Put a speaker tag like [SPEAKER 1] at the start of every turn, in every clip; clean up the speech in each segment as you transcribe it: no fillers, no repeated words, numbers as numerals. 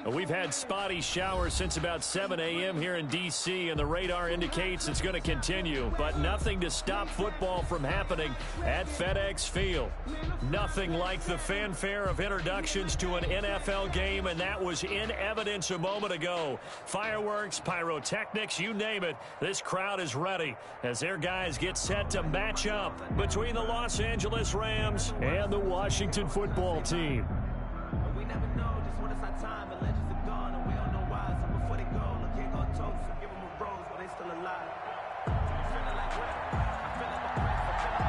[SPEAKER 1] We've had spotty showers since about 7 a.m. here in D.C., and the radar indicates it's going to continue, but nothing to stop football from happening at FedEx Field. Nothing like the fanfare of introductions to an NFL game, and that was in evidence a moment ago. Fireworks, pyrotechnics, you name it, this crowd is ready as their guys get set to match up between the Los Angeles Rams and the Washington football team.
[SPEAKER 2] We never know just when it's our time, and legends are gone, and we don't know why. So before they go, look, here go toast, so give them a rose while they still alive. I'm feeling like rap, I feel like a press, I feel like a zap.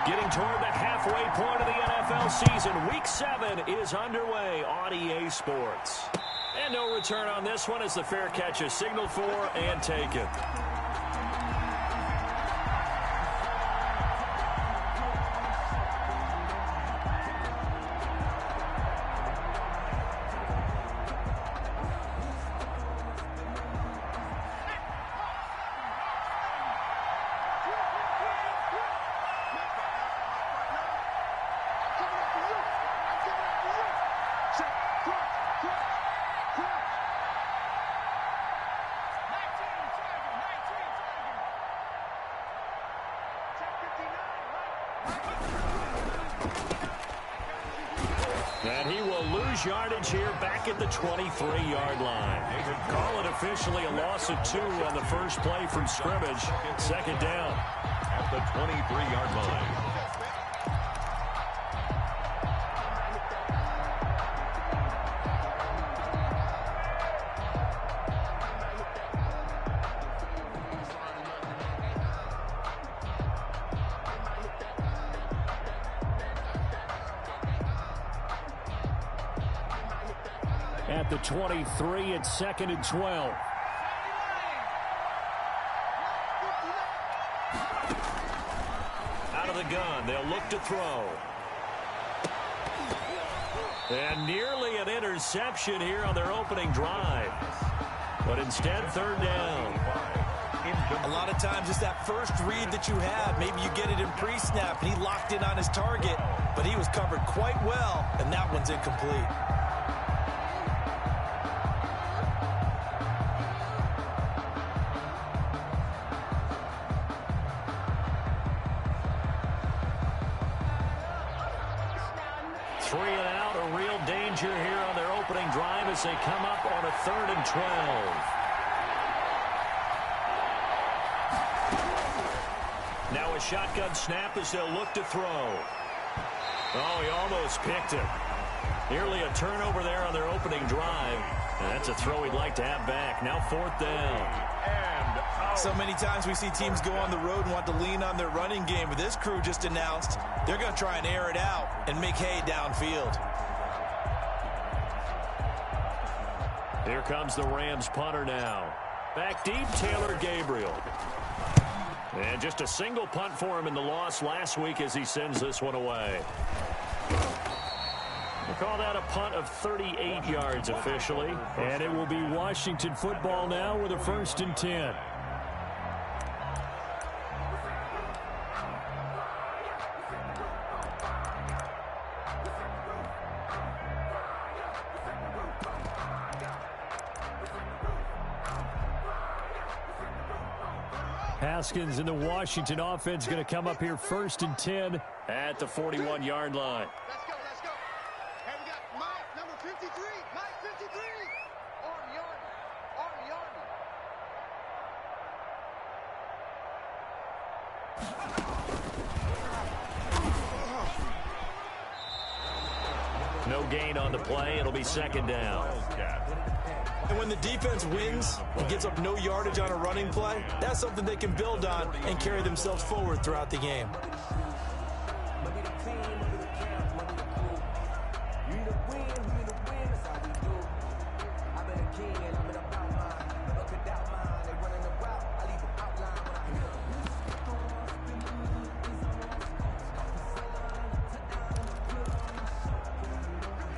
[SPEAKER 1] Getting toward the halfway point of the NFL season, Week 7 is underway on EA Sports. And no return on this one as the fair catch is signaled for and taken. And he will lose yardage here back at the 23-yard line. Call it officially a loss of 2 on the first play from scrimmage. Second down.
[SPEAKER 3] At the 23-yard line.
[SPEAKER 1] At the 23, it's 2nd and 12. Out of the gun, they'll look to throw. And nearly an interception here on their opening drive. But instead, third down.
[SPEAKER 4] A lot of times it's that first read that you have. Maybe you get it in pre-snap, and he locked in on his target, but he was covered quite well, and that one's incomplete.
[SPEAKER 1] Here on their opening drive as they come up on a 3rd and 12. Now a shotgun snap as they'll look to throw. Oh, he almost picked it. Nearly a turnover there on their opening drive. And that's a throw he'd like to have back. Now 4th down.
[SPEAKER 4] So many times we see teams go on the road and want to lean on their running game, but this crew just announced they're going to try and air it out and make hay downfield.
[SPEAKER 1] Here comes the Rams punter now. Back deep, Taylor Gabriel. And just a single punt for him in the loss last week as he sends this one away. We'll call that a punt of 38 yards officially. And it will be Washington football now with a 1st and 10. Haskins and the Washington offense going to come up here 1st and 10 at the 41-yard line.
[SPEAKER 5] Let's go, let's go. Hey, we got Mike, number 53. Mike, 53. Army, Army. Army, Army.
[SPEAKER 1] No gain on the play. It'll be 2nd down.
[SPEAKER 4] And when the defense wins and gets up no yardage on a running play, that's something they can build on and carry themselves forward throughout the game.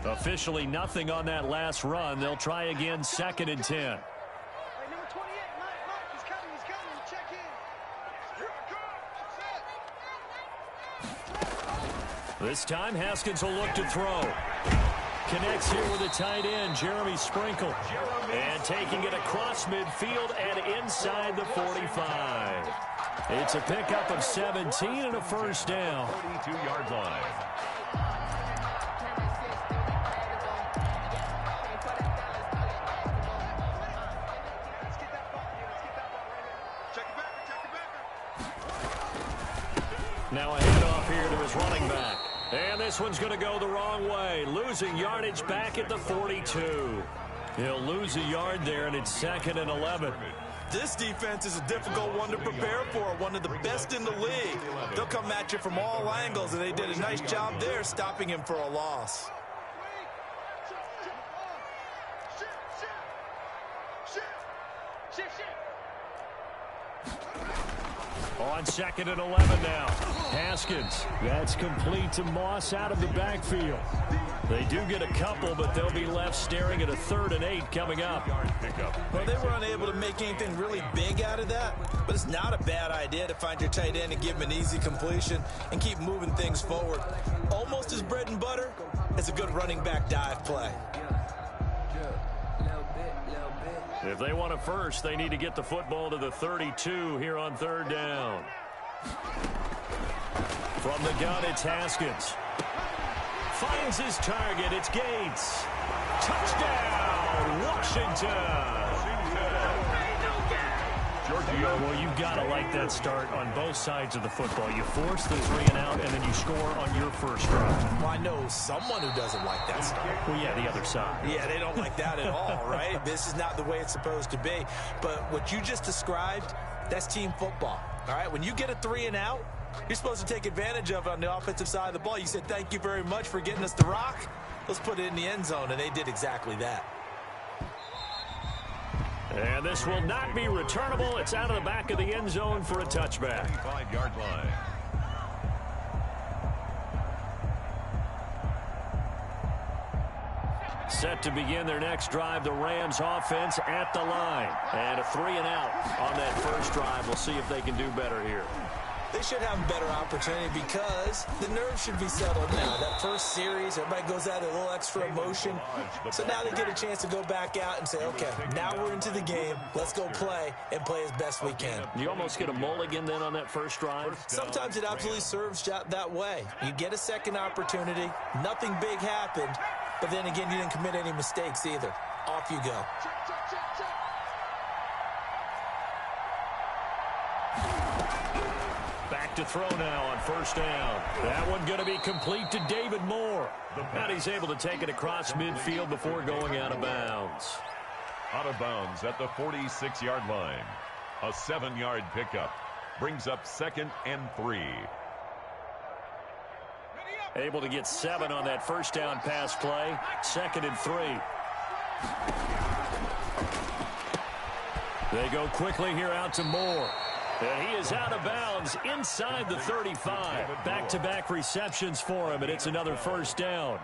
[SPEAKER 1] Officially nothing on that last run. They'll try again, 2nd and 10.
[SPEAKER 5] Hey, number 28, Mike, he's coming, check in.
[SPEAKER 1] This time, Haskins will look to throw. Connects here with a tight end, Jeremy Sprinkle. And taking it across midfield and inside the 45. It's a pickup of 17 and a first down.
[SPEAKER 3] 32-yard line.
[SPEAKER 1] Now a handoff here to his running back. And this one's going to go the wrong way. Losing yardage back at the 42. He'll lose a yard there, and it's 2nd and 11.
[SPEAKER 4] This defense is a difficult one to prepare for, one of the best in the league. They'll come at you from all angles, and they did a nice job there stopping him for a loss.
[SPEAKER 1] On 2nd and 11 now. Haskins. That's complete to Moss out of the backfield. They do get a couple, but they'll be left staring at a 3rd and 8 coming up.
[SPEAKER 4] Well, they were unable to make anything really big out of that, but it's not a bad idea to find your tight end and give him an easy completion and keep moving things forward. Almost as bread and butter as a good running back dive play.
[SPEAKER 1] If they want a first, they need to get the football to the 32 here on 3rd down. From the gun, it's Haskins. Finds his target. It's Gates. Touchdown, Washington. Well, you've got to like that start on both sides of the football. You force the 3 and out, and then you score on your first drive.
[SPEAKER 4] Well, I know someone who doesn't like that start.
[SPEAKER 1] Well, yeah, the other side.
[SPEAKER 4] Yeah, they don't like that at all, right? This is not the way it's supposed to be. But what you just described, that's team football, all right? When you get a 3 and out, you're supposed to take advantage of it on the offensive side of the ball. You said, thank you very much for getting us the rock. Let's put it in the end zone, and they did exactly that.
[SPEAKER 1] And this will not be returnable. It's out of the back of the end zone for a touchback.
[SPEAKER 3] 25-yard line.
[SPEAKER 1] Set to begin their next drive, the Rams offense at the line. And a 3 and out on that first drive. We'll see if they can do better here.
[SPEAKER 4] They should have a better opportunity because the nerves should be settled now. That first series, everybody goes out with a little extra emotion. So now they get a chance to go back out and say, okay, now we're into the game. Let's go play and play as best we can.
[SPEAKER 1] You almost get a mulligan then on that first drive?
[SPEAKER 4] Sometimes it absolutely serves that way. You get a second opportunity. Nothing big happened. But then again, you didn't commit any mistakes either. Off you go.
[SPEAKER 1] Back to throw now on first down. That one going to be complete to David Moore. And he's able to take it across midfield before going out of bounds.
[SPEAKER 3] Out of bounds at the 46-yard line. A 7-yard pickup. Brings up 2nd and 3.
[SPEAKER 1] Able to get 7 on that first down pass play. 2nd and 3. They go quickly here out to Moore. And he is out of bounds inside the 35. Back-to-back receptions for him, and it's another first down.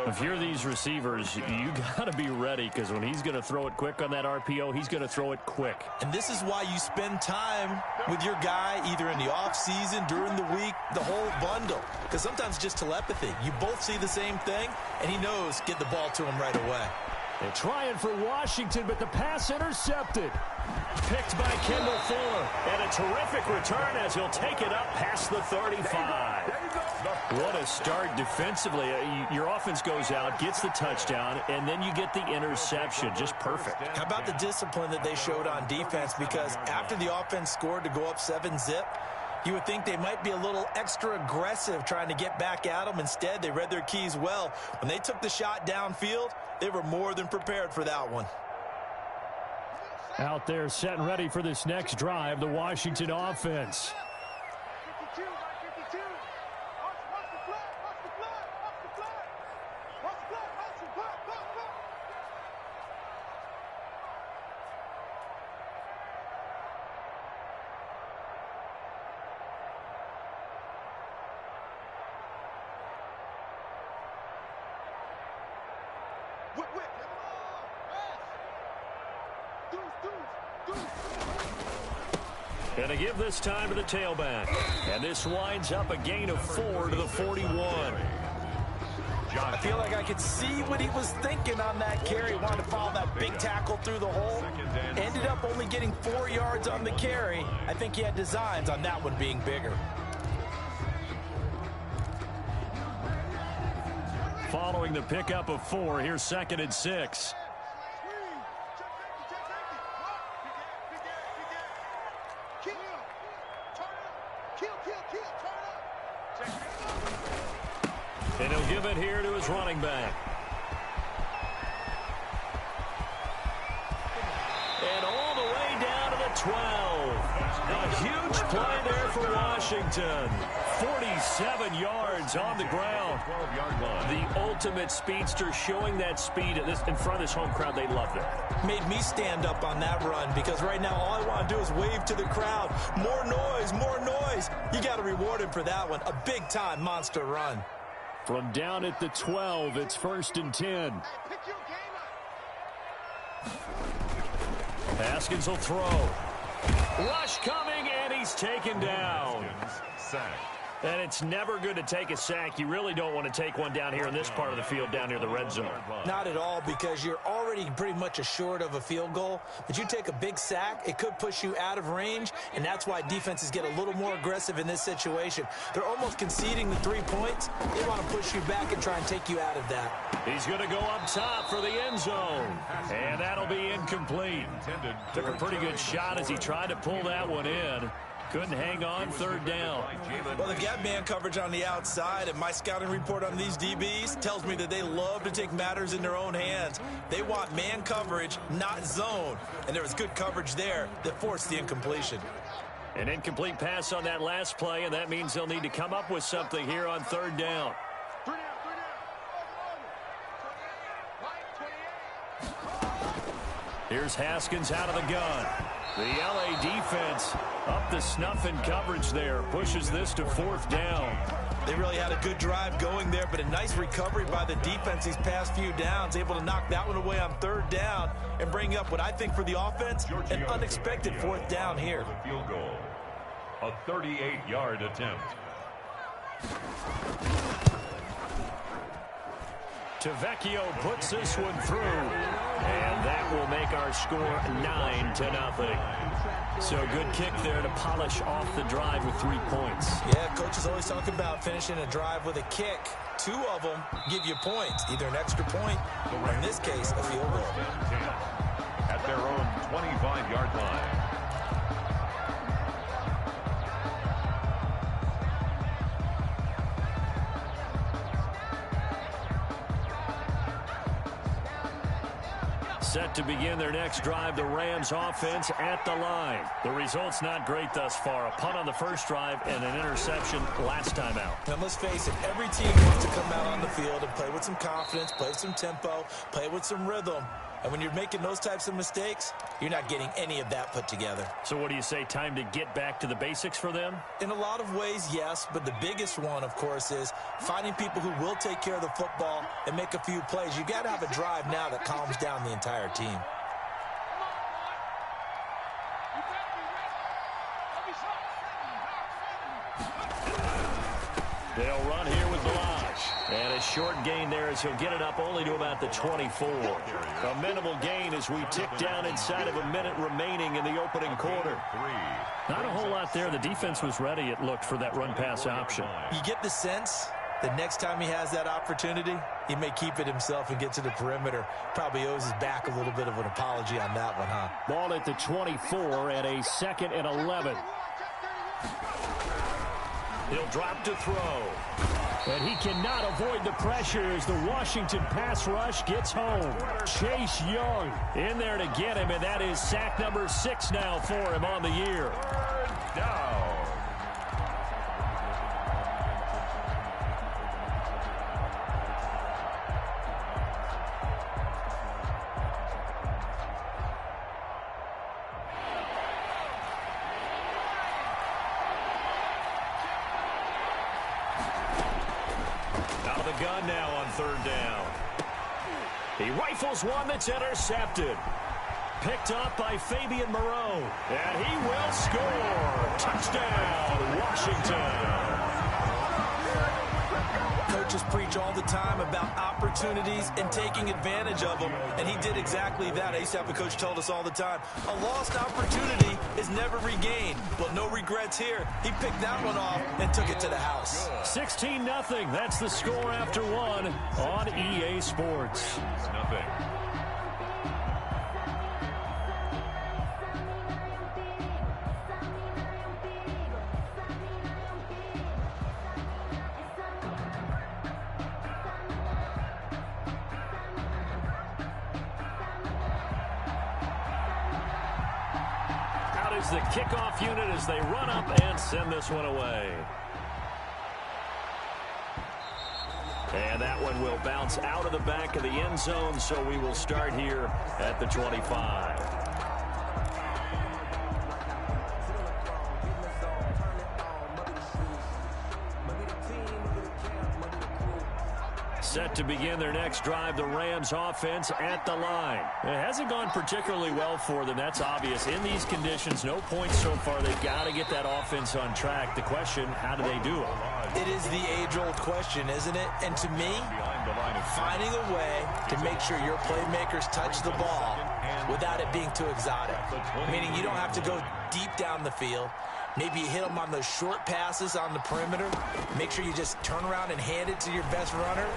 [SPEAKER 1] If you're these receivers, you got to be ready because when he's going to throw it quick on that RPO, he's going to throw it quick.
[SPEAKER 4] And this is why you spend time with your guy either in the offseason, during the week, the whole bundle. Because sometimes just telepathy. You both see the same thing, and he knows get the ball to him right away.
[SPEAKER 1] They're trying for Washington, but the pass intercepted. Picked by Kendall Fuller. And a terrific return as he'll take it up past the 35. What a start defensively. Your offense goes out, gets the touchdown, and then you get the interception. Just perfect.
[SPEAKER 4] How about the discipline that they showed on defense? Because after the offense scored to go up 7-zip, you would think they might be a little extra aggressive trying to get back at them. Instead, they read their keys well. When they took the shot downfield, they were more than prepared for that one.
[SPEAKER 1] Out there set and ready for this next drive, the Washington offense.
[SPEAKER 5] 52, 52. Watch the flag, watch the flag, watch the flag. Watch the flag, watch the flag, flag. Whip, whip. Pass. Deuce, deuce, deuce.
[SPEAKER 1] And to give this time to the tailback. And this winds up a gain of 4 to the 41.
[SPEAKER 4] I feel like I could see what he was thinking on that carry. He wanted to follow that big tackle through the hole. Ended up only getting 4 yards on the carry. I think he had designs on that one being bigger.
[SPEAKER 1] Following the pickup of 4, here's 2nd and 6. And he'll give it here to his running back. And all the way down to the 12. A huge play there for Washington. 47 yards on the ground. The ultimate speedster, showing that speed in front of this home crowd. They loved it.
[SPEAKER 4] Made me stand up on that run because right now all I want to do is wave to the crowd. More noise, more noise. You got to reward him for that one. A big-time monster run.
[SPEAKER 1] From down at the 12, it's 1st and 10. Haskins will throw. Rush coming, and he's taken down. And it's never good to take a sack. You really don't want to take one down here in this part of the field, down near the red zone.
[SPEAKER 4] Not at all, because you're already pretty much assured of a field goal. But you take a big sack, it could push you out of range, and that's why defenses get a little more aggressive in this situation. They're almost conceding the 3 points. They want to push you back and try and take you out of that.
[SPEAKER 1] He's going to go up top for the end zone. And that'll be incomplete. Took a pretty good shot as he tried to pull that one in. Couldn't hang on, 3rd down.
[SPEAKER 4] Well, they've got man coverage on the outside, and my scouting report on these DBs tells me that they love to take matters in their own hands. They want man coverage, not zone. And there was good coverage there that forced the incompletion.
[SPEAKER 1] An incomplete pass on that last play, and that means they'll need to come up with something here on 3rd down. Here's Haskins out of the gun. The LA defense up the snuff in coverage there. Pushes this to 4th down.
[SPEAKER 4] They really had a good drive going there, but a nice recovery by the defense these past few downs. Able to knock that one away on 3rd down and bring up what I think for the offense, an unexpected 4th down here.
[SPEAKER 3] Field goal. A 38-yard attempt.
[SPEAKER 1] Tavecchio puts this one through, and that will make our score 9-0. So good kick there to polish off the drive with 3 points.
[SPEAKER 4] Yeah, coach is always talking about finishing a drive with a kick. 2 of them give you points, either an extra point or, in this case, a field goal.
[SPEAKER 3] At their own 25-yard line.
[SPEAKER 1] Set to begin their next drive, the Rams offense at the line. The result's not great thus far. A punt on the first drive and an interception last time out.
[SPEAKER 4] Now, let's face it, every team wants to come out on the field and play with some confidence, play with some tempo, play with some rhythm. And when you're making those types of mistakes, you're not getting any of that put together.
[SPEAKER 1] So what do you say, time to get back to the basics for them?
[SPEAKER 4] In a lot of ways, yes, but the biggest one, of course, is finding people who will take care of the football and make a few plays. You got to have a drive now that calms down the entire team.
[SPEAKER 1] They'll run here with Blanche. And a short gain there as he'll get it up only to about the 24. A minimal gain as we tick down inside of a minute remaining in the opening quarter. Not a whole lot there. The defense was ready, it looked, for that run-pass option.
[SPEAKER 4] You get the sense that next time he has that opportunity, he may keep it himself and get to the perimeter. Probably owes his back a little bit of an apology on that one, huh?
[SPEAKER 1] Ball at the 24 and a 2nd and 11. He'll drop to throw. And he cannot avoid the pressure as the Washington pass rush gets home. Chase Young in there to get him, and that is sack number 6 now for him on the year.
[SPEAKER 3] Down.
[SPEAKER 1] Gun now on 3rd down. He rifles one that's intercepted. Picked up by Fabian Moreau. And he will score. Touchdown, Washington.
[SPEAKER 4] Coaches preach all the time about opportunities and taking advantage of them, and he did exactly that. I used to have a coach told us all the time, a lost opportunity is never regained. Well, no regrets here. He picked that one off and took it to the house.
[SPEAKER 1] 16-0. That's the score after one on EA Sports.
[SPEAKER 3] Nothing.
[SPEAKER 1] The kickoff unit as they run up and send this one away. And that one will bounce out of the back of the end zone, so we will start here at the 25. Set to begin their next drive, the Rams offense at the line. It hasn't gone particularly well for them. That's obvious. In these conditions, no points so far. They've got to get that offense on track. The question, how do they do it?
[SPEAKER 4] It is the age-old question, isn't it? And to me, finding a way to make sure your playmakers touch the ball without it being too exotic. Meaning you don't have to go deep down the field. Maybe you hit them on those short passes on the perimeter. Make sure you just turn around and hand it to your best runner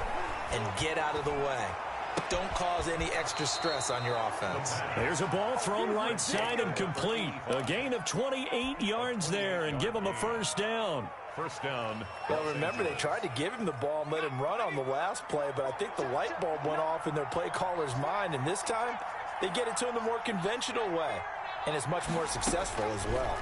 [SPEAKER 4] and get out of the way. Don't cause any extra stress on your offense.
[SPEAKER 1] There's a ball thrown right side and complete. A gain of 28 yards there and give them a first down.
[SPEAKER 3] First down.
[SPEAKER 4] Well, remember, they tried to give him the ball and let him run on the last play, but I think the light bulb went off in their play caller's mind, and this time they get it to him the more conventional way, and it's much more successful as well.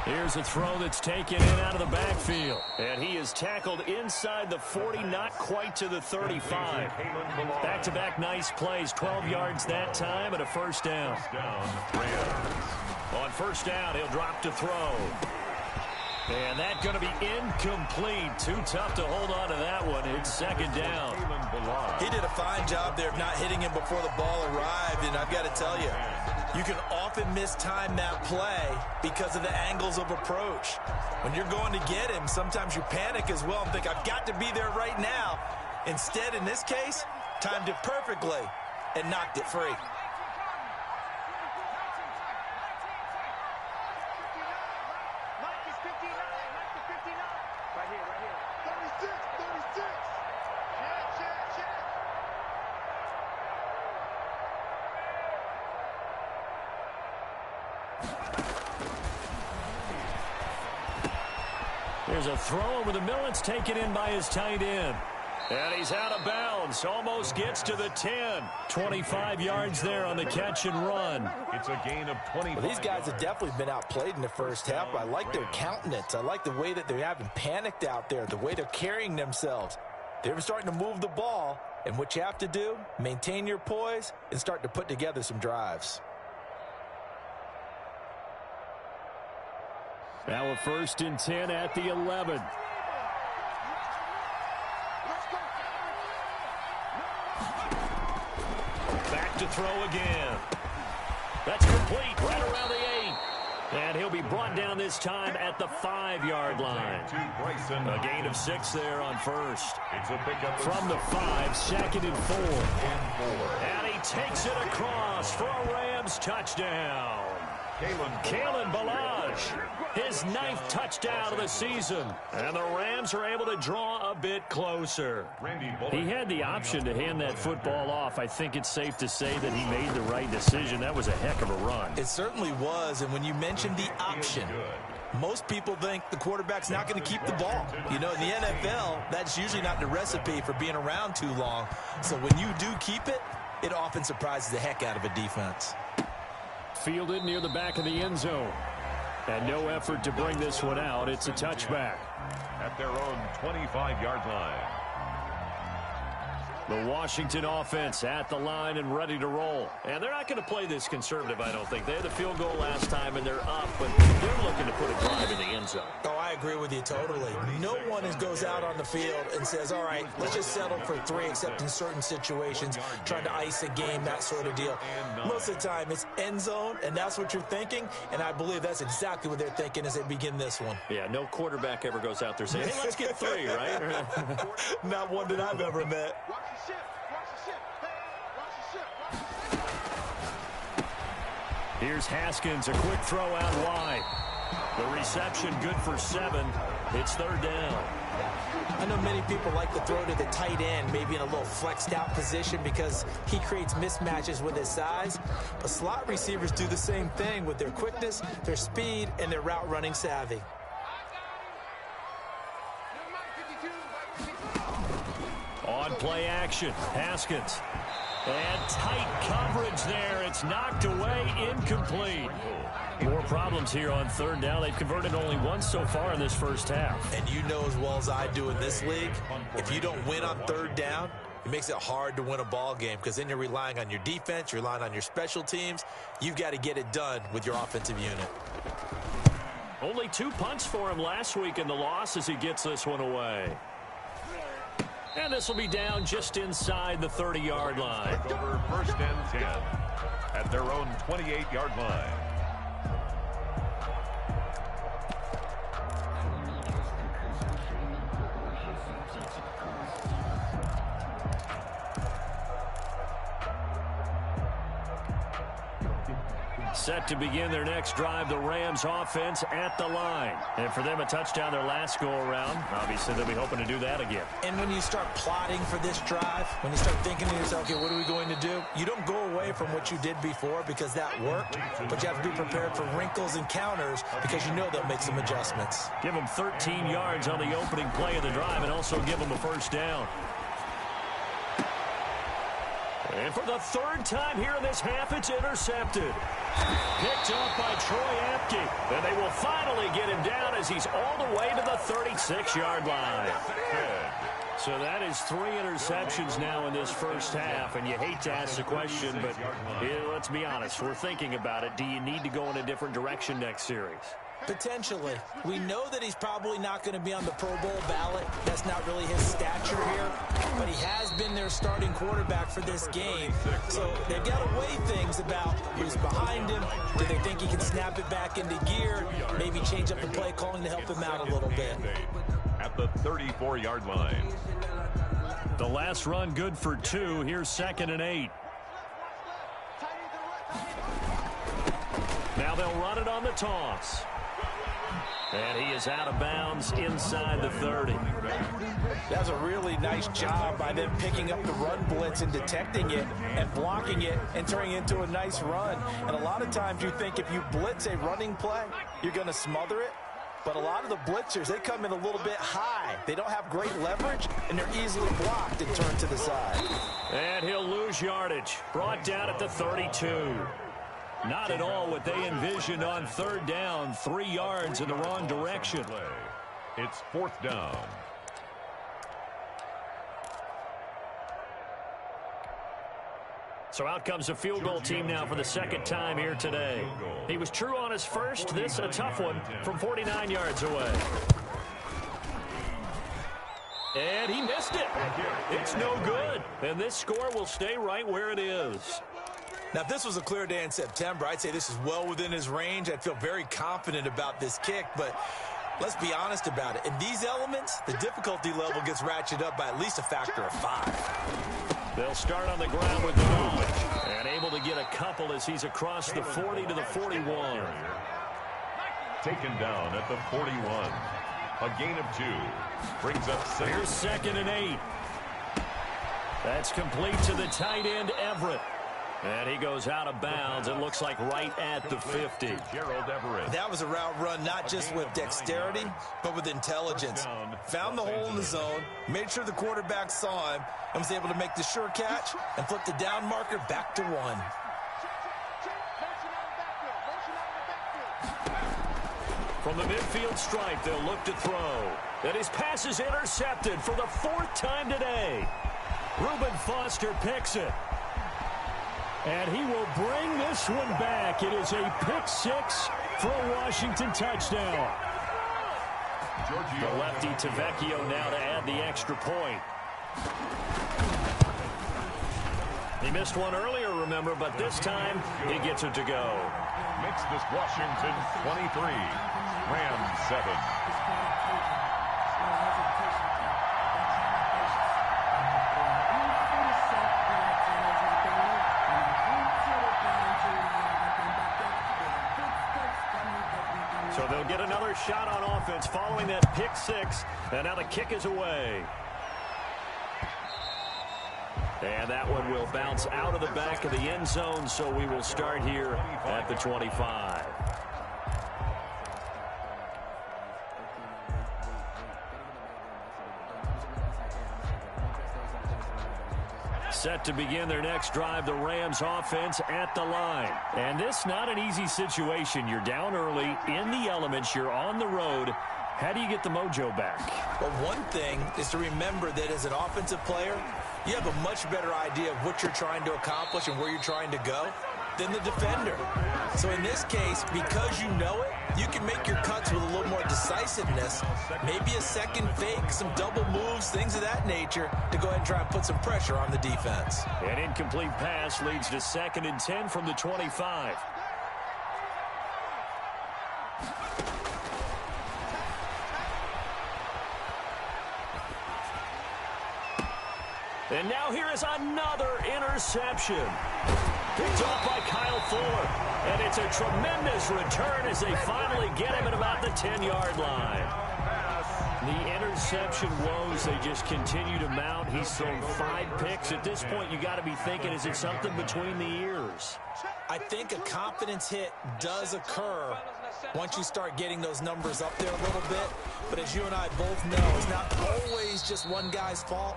[SPEAKER 1] Here's a throw that's taken in out of the backfield. And he is tackled inside the 40, not quite to the 35. Back-to-back nice plays, 12 yards that time and a first down. On first down, he'll drop to throw. And that's going to be incomplete. Too tough to hold on to that one. It's second down.
[SPEAKER 4] He did a fine job there of not hitting him before the ball arrived, and I've got to tell you, you can often mistime that play because of the angles of approach. When you're going to get him, sometimes you panic as well and think, I've got to be there right now. Instead, in this case, timed it perfectly and knocked it free.
[SPEAKER 1] There's a throw over the middle. It's taken in by his tight end. And he's out of bounds. Almost gets to the 10. 25 yards there on the catch and run.
[SPEAKER 3] It's a gain of 25.
[SPEAKER 4] Well, these guys have definitely been outplayed in the first half. I like their countenance. I like the way that they haven't panicked out there, the way they're carrying themselves. They're starting to move the ball. And what you have to do, maintain your poise and start to put together some drives.
[SPEAKER 1] Now a 1st and 10 at the 11. Back to throw again. That's complete right around the 8. And he'll be brought down this time at the 5-yard line. A gain of 6 there on first.
[SPEAKER 3] It's a pickup
[SPEAKER 1] from the 5, 2nd and 4. And he takes it across for a Rams touchdown. Kalen Ballage, his 9th touchdown of the season. And the Rams are able to draw a bit closer. He had the option to hand that football off. I think it's safe to say that he made the right decision. That was a heck of a run.
[SPEAKER 4] It certainly was. And when you mentioned the option, most people think the quarterback's not going to keep the ball. You know, in the NFL, that's usually not the recipe for being around too long. So when you do keep it, it often surprises the heck out of a defense.
[SPEAKER 1] Fielded near the back of the end zone. And no effort to bring this one out. It's a touchback.
[SPEAKER 3] At their own 25-yard line.
[SPEAKER 1] The Washington offense at the line and ready to roll. And they're not going to play this conservative, I don't think. They had the field goal last time, and they're up, but they're looking to put a drive in the end zone.
[SPEAKER 4] Oh, I agree with you totally. No one goes out on the field and says, all right, let's just settle for 3, except in certain situations, trying to ice a game, that sort of deal. Most of the time, it's end zone, and that's what you're thinking, and I believe that's exactly what they're thinking as they begin this one.
[SPEAKER 1] Yeah, no quarterback ever goes out there saying, hey, let's get 3, right?
[SPEAKER 4] Not one that I've ever met.
[SPEAKER 5] Watch the ship. Watch the ship. Hey, watch the ship. Watch the ship.
[SPEAKER 1] Here's Haskins, a quick throw out wide. The reception good for 7. It's 3rd down.
[SPEAKER 4] I know many people like to throw to the tight end, maybe in a little flexed out position because he creates mismatches with his size. But slot receivers do the same thing with their quickness, their speed, and their route running savvy.
[SPEAKER 1] On play action, Haskins. And tight coverage there. It's knocked away, incomplete. More problems here on 3rd down. They've converted only once so far in this first half.
[SPEAKER 4] And you know as well as I do in this league, if you don't win on 3rd down, it makes it hard to win a ball game because then you're relying on your defense, you're relying on your special teams. You've got to get it done with your offensive unit.
[SPEAKER 1] Only 2 punts for him last week in the loss as he gets this one away. And this will be down just inside the 30-yard line.
[SPEAKER 3] Over 1st and 10 at their own 28-yard line.
[SPEAKER 1] Set to begin their next drive, the Rams offense at the line. And for them, a touchdown their last go-around. Obviously, they'll be hoping to do that again.
[SPEAKER 4] And when you start plotting for this drive, when you start thinking to yourself, okay, what are we going to do? You don't go away from what you did before because that worked, but you have to be prepared for wrinkles and counters because you know they'll make some adjustments.
[SPEAKER 1] Give them 13 yards on the opening play of the drive and also give them a 1st down. And for the 3rd time here in this half, it's intercepted. Picked up by Troy Apke. And they will finally get him down as he's all the way to the 36-yard line. So that is 3 interceptions now in this first half. And you hate to ask the question, but let's be honest. We're thinking about it. Do you need to go in a different direction next series?
[SPEAKER 4] Potentially. We know that he's probably not going to be on the Pro Bowl ballot. That's not really his stature here. But he has been their starting quarterback for this game. So they've got to weigh things about who's behind him. Do they think he can snap it back into gear? Maybe change up the play calling to help him out a little bit.
[SPEAKER 3] At the 34-yard line.
[SPEAKER 1] The last run good for 2. Here's 2nd and 8. Now they'll run it on the toss. And he is out of bounds inside the 30.
[SPEAKER 4] That was a really nice job by them picking up the run blitz and detecting it and blocking it and turning it into a nice run. And a lot of times you think if you blitz a running play, you're going to smother it. But a lot of the blitzers, they come in a little bit high. They don't have great leverage, and they're easily blocked and turned to the side.
[SPEAKER 1] And he'll lose yardage. Brought down at the 32. Not at all what they envisioned on 3rd down. 3 yards in the wrong direction.
[SPEAKER 3] It's 4th down.
[SPEAKER 1] So out comes a field goal team now for the 2nd time here today. He was true on his first. This a tough one from 49 yards away. And he missed it. It's no good. And this score will stay right where it is.
[SPEAKER 4] Now, if this was a clear day in September, I'd say this is well within his range. I'd feel very confident about this kick, but let's be honest about it. In these elements, the difficulty level gets ratcheted up by at least a factor of 5.
[SPEAKER 1] They'll start on the ground with knowledge and able to get a couple as he's across the 40 to the 41.
[SPEAKER 3] Taken down at the 41. A gain of 2. Brings up 6.
[SPEAKER 1] Here's 2nd and 8. That's complete to the tight end, Everett. And he goes out of bounds. It looks like right at the 50.
[SPEAKER 3] Gerald Everett.
[SPEAKER 4] That was a route run not just with dexterity, but with intelligence. Found the hole in the zone, made sure the quarterback saw him, and was able to make the sure catch and flip the down marker back to 1.
[SPEAKER 1] From the midfield stripe, they'll look to throw. And his pass is intercepted for the 4th time today. Reuben Foster picks it. And he will bring this one back. It is a pick 6 for a Washington touchdown. The lefty to Vecchio now to add the extra point. He missed one earlier, remember, but this time he gets it to go.
[SPEAKER 3] Makes this Washington 23, Rams 7.
[SPEAKER 1] So they'll get another shot on offense following that pick six, and now the kick is away. And that one will bounce out of the back of the end zone, so we will start here at the 25. Set to begin their next drive, the Rams offense at the line. And this not an easy situation. You're down early, in the elements, you're on the road. How do you get the mojo back?
[SPEAKER 4] Well, one thing is to remember that as an offensive player, you have a much better idea of what you're trying to accomplish and where you're trying to go than the defender. So in this case, because you know it, you can make your cuts with a little more decisiveness, maybe a second fake, some double moves, things of that nature, to go ahead and try and put some pressure on the defense.
[SPEAKER 1] An incomplete pass leads to 2nd and 10 from the 25. And now here is another interception. Picked off by Kyle Fuller. And it's a tremendous return as they finally get him at about the 10-yard line. The interception woes, they just continue to mount. He's thrown 5 picks. At this point, you got to be thinking, is it something between the ears?
[SPEAKER 4] I think a confidence hit does occur once you start getting those numbers up there a little bit. But as you and I both know, it's not always just one guy's fault.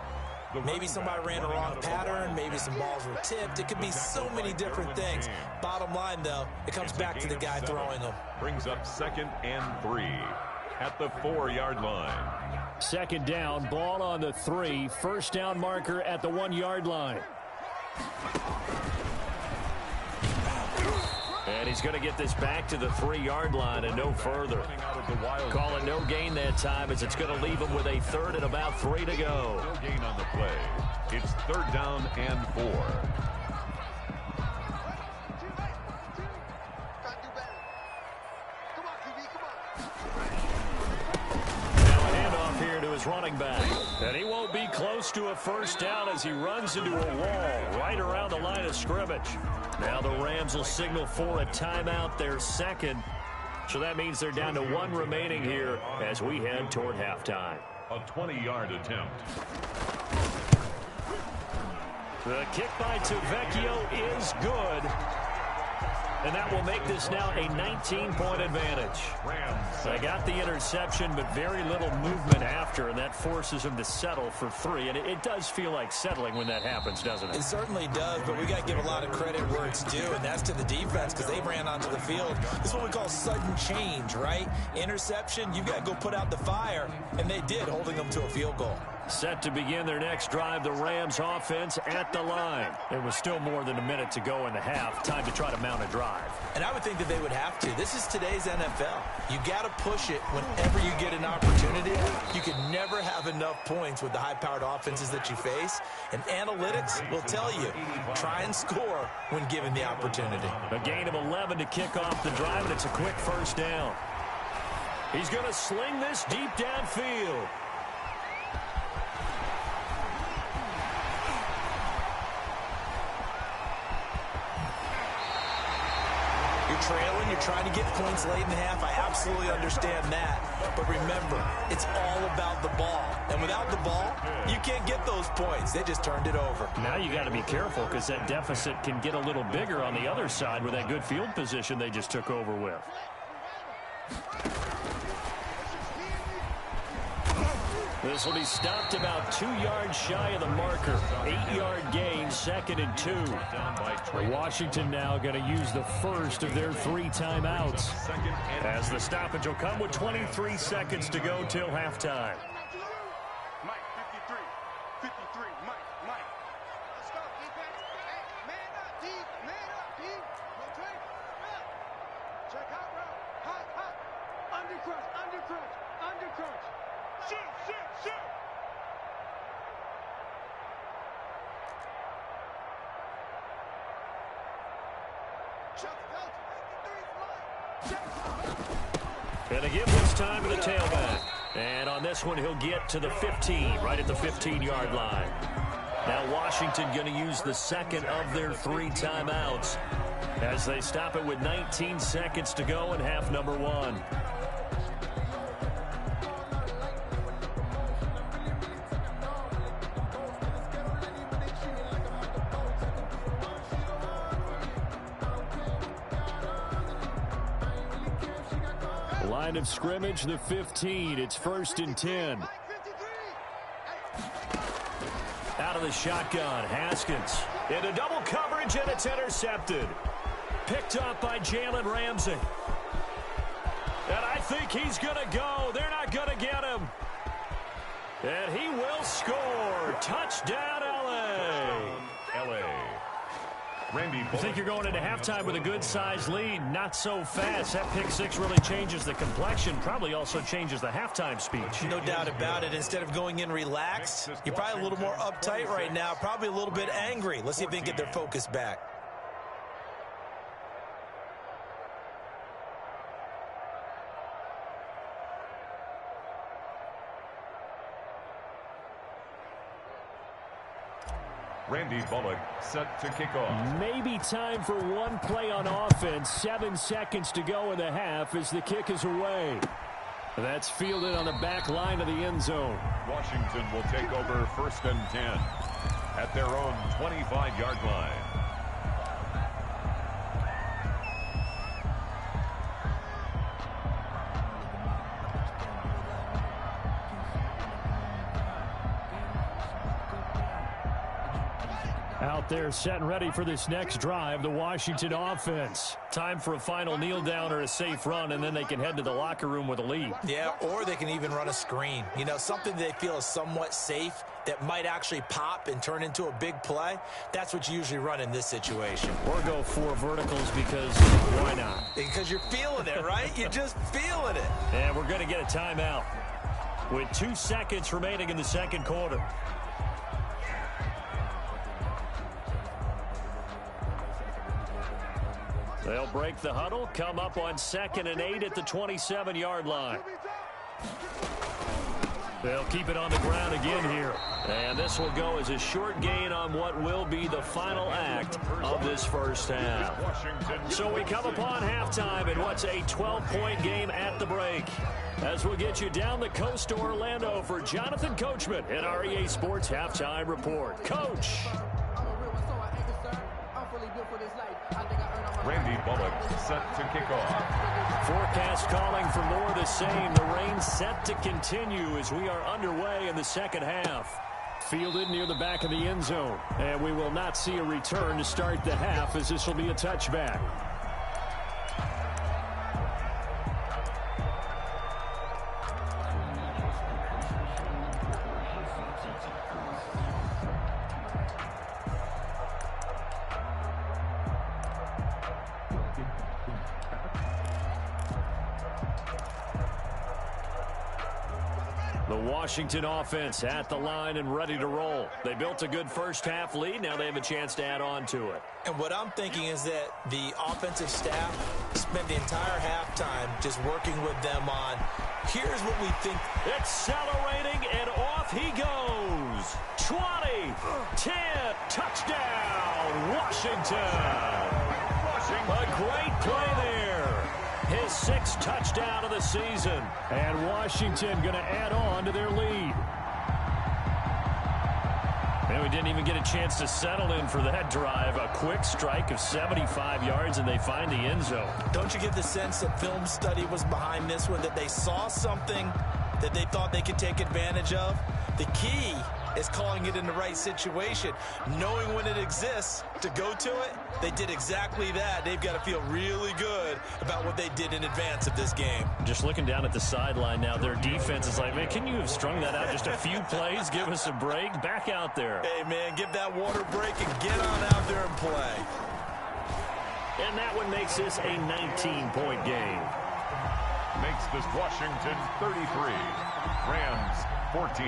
[SPEAKER 4] Maybe somebody ran a wrong pattern. Maybe some balls were tipped. It could be so many different things. Bottom line, though, it comes back to the guy throwing them.
[SPEAKER 3] Brings up 2nd and 3 at the 4-yard line.
[SPEAKER 1] 2nd down, ball on the 3. First down marker at the 1-yard line. And he's going to get this back to the 3-yard line and no further. Call it no gain that time as it's going to leave him with a 3rd and about 3 to go.
[SPEAKER 3] No gain on the play. It's 3rd down and 4.
[SPEAKER 1] Now a handoff here to his running back. And he won't be close to a first down as he runs into a wall right around the line of scrimmage. Now the Rams will signal for a timeout, their 2nd. So that means they're down to 1 remaining here as we head toward halftime.
[SPEAKER 3] A 20-yard attempt.
[SPEAKER 1] The kick by Vecchio is good. And that will make this now a 19-point advantage. They got the interception, but very little movement after, and that forces them to settle for 3. And it does feel like settling when that happens, doesn't it?
[SPEAKER 4] It certainly does, but we got to give a lot of credit where it's due, and that's to the defense because they ran onto the field. This is what we call sudden change, right? Interception, you've got to go put out the fire, and they did, holding them to a field goal.
[SPEAKER 1] Set to begin their next drive, the Rams offense at the line. There was still more than a minute to go in the half. Time to try to mount a drive.
[SPEAKER 4] And I would think that they would have to. This is today's NFL. You got to push it whenever you get an opportunity. You can never have enough points with the high-powered offenses that you face. And analytics will tell you, try and score when given the opportunity.
[SPEAKER 1] A gain of 11 to kick off the drive, and it's a quick first down. He's going to sling this deep downfield.
[SPEAKER 4] Trailing, you're trying to get points late in the half. I absolutely understand that. But remember, it's all about the ball. And without the ball, you can't get those points. They just turned it over.
[SPEAKER 1] Now you got to be careful because that deficit can get a little bigger on the other side with that good field position they just took over with. This will be stopped about 2 yards shy of the marker. 8-yard gain, 2nd and 2. Washington now going to use the first of their 3 timeouts. As the stoppage will come with 23 seconds to go till halftime.
[SPEAKER 5] Mike, 53. 53. Mike. Let's go, defense. Hey, man up, D. Man up, D. Rotate. Check out, bro. Hot. Under crunch. Under coach. Shoot, shoot, shoot.
[SPEAKER 1] And they give this time to the tailback. And on this one, he'll get to the 15, right at the 15-yard line. Now Washington going to use the second of their 3 timeouts as they stop it with 19 seconds to go in half number 1. Line of scrimmage, the 15. It's 1st and 10. Out of the shotgun, Haskins. Into double coverage, and it's intercepted. Picked up by Jalen Ramsey. And I think he's going to go. They're not going to get him. And he will score. Touchdown, L.A.
[SPEAKER 3] L.A. Randy
[SPEAKER 1] I think you're going into halftime with a good-sized lead. Not so fast. That pick six really changes the complexion. Probably also changes the halftime speech.
[SPEAKER 4] No doubt about it. Instead of going in relaxed, you're probably a little more uptight right now. Probably a little bit angry. Let's see if they can get their focus back.
[SPEAKER 3] Randy Bullock set to kick off.
[SPEAKER 1] Maybe time for one play on offense. 7 seconds to go in the half as the kick is away. That's fielded on the back line of the end zone.
[SPEAKER 3] Washington will take over 1st and 10 at their own 25-yard line.
[SPEAKER 1] Out there set and ready for this next drive, the Washington offense. Time for a final kneel down or a safe run, and then they can head to the locker room with a lead.
[SPEAKER 4] Yeah, or they can even run a screen. You know, something they feel is somewhat safe that might actually pop and turn into a big play. That's what you usually run in this situation.
[SPEAKER 1] Or go 4 verticals because why not?
[SPEAKER 4] Because you're feeling it, right? You're just feeling it.
[SPEAKER 1] And we're going to get a timeout with 2 seconds remaining in the second quarter. They'll break the huddle, come up on 2nd and 8 at the 27-yard line. They'll keep it on the ground again here. And this will go as a short gain on what will be the final act of this first half. So we come upon halftime in what's a 12-point game at the break. As we'll get you down the coast to Orlando for Jonathan Coachman in our EA Sports Halftime Report. Coach.
[SPEAKER 3] Randy Bullock set to kick off.
[SPEAKER 1] Forecast calling for more of the same. The rain set to continue as we are underway in the second half. Fielded near the back of the end zone. And we will not see a return to start the half as this will be a touchback. Washington offense at the line and ready to roll. They built a good first half lead. Now they have a chance to add on to it.
[SPEAKER 4] And what I'm thinking is that the offensive staff spent the entire halftime just working with them on, here's what we think.
[SPEAKER 1] Accelerating, and off he goes. 20, 10, touchdown, Washington. A great play there. His 6th touchdown of the season. And Washington going to add on to their lead. And we didn't even get a chance to settle in for that drive. A quick strike of 75 yards, and they find the end zone.
[SPEAKER 4] Don't you get the sense that film study was behind this one, that they saw something that they thought they could take advantage of? The key is calling it in the right situation, knowing when it exists to go to it. They did exactly that. They've got to feel really good about what they did in advance of this game.
[SPEAKER 1] Just looking down at the sideline now, their defense is like, man, can you have strung that out just a few plays? Give us a break. Back out there.
[SPEAKER 4] Hey, man, give that water break and get on out there and play.
[SPEAKER 1] And that one makes this a 19-point game.
[SPEAKER 3] Making makes this Washington 33, Rams 14.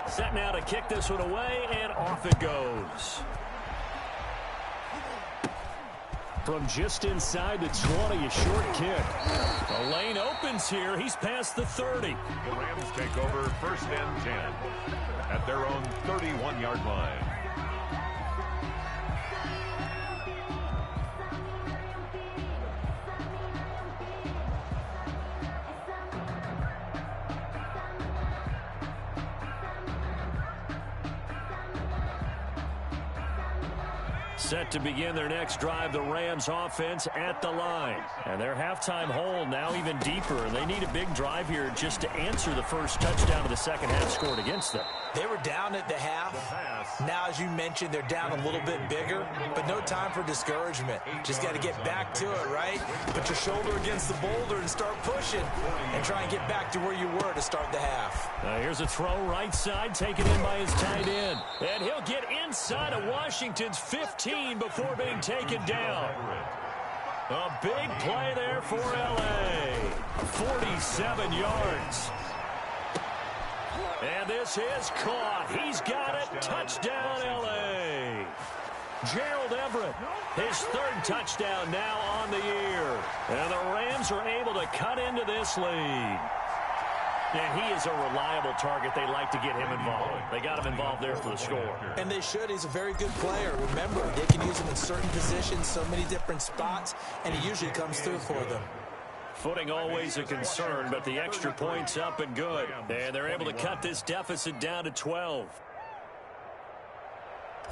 [SPEAKER 1] Set now to kick this one away, and off it goes. From just inside the 20, a short kick. The lane opens here. He's past the 30.
[SPEAKER 3] The Rams take over 1st and 10 at their own 31-yard line.
[SPEAKER 1] Set to begin their next drive, the Rams offense at the line. And their halftime hole now even deeper. And they need a big drive here just to answer the first touchdown of the second half scored against them.
[SPEAKER 4] They were down at the half. Now, as you mentioned, they're down a little bit bigger, but no time for discouragement. Just got to get back to it, right? Put your shoulder against the boulder and start pushing and try and get back to where you were to start the half.
[SPEAKER 1] Now here's a throw right side, taken in by his tight end. And he'll get inside of Washington's 15 before being taken down. A big play there for L.A. 47 yards. And this is caught. He's got it. Touchdown, L.A. Gerald Everett, his 3rd touchdown now on the year. And the Rams are able to cut into this lead. And he is a reliable target. They like to get him involved. They got him involved there for the score.
[SPEAKER 4] And they should. He's a very good player. Remember, they can use him in certain positions, so many different spots, and he usually comes through for them.
[SPEAKER 1] Footing always a concern, but the extra point's up and good. And they're able to cut this deficit down to 12.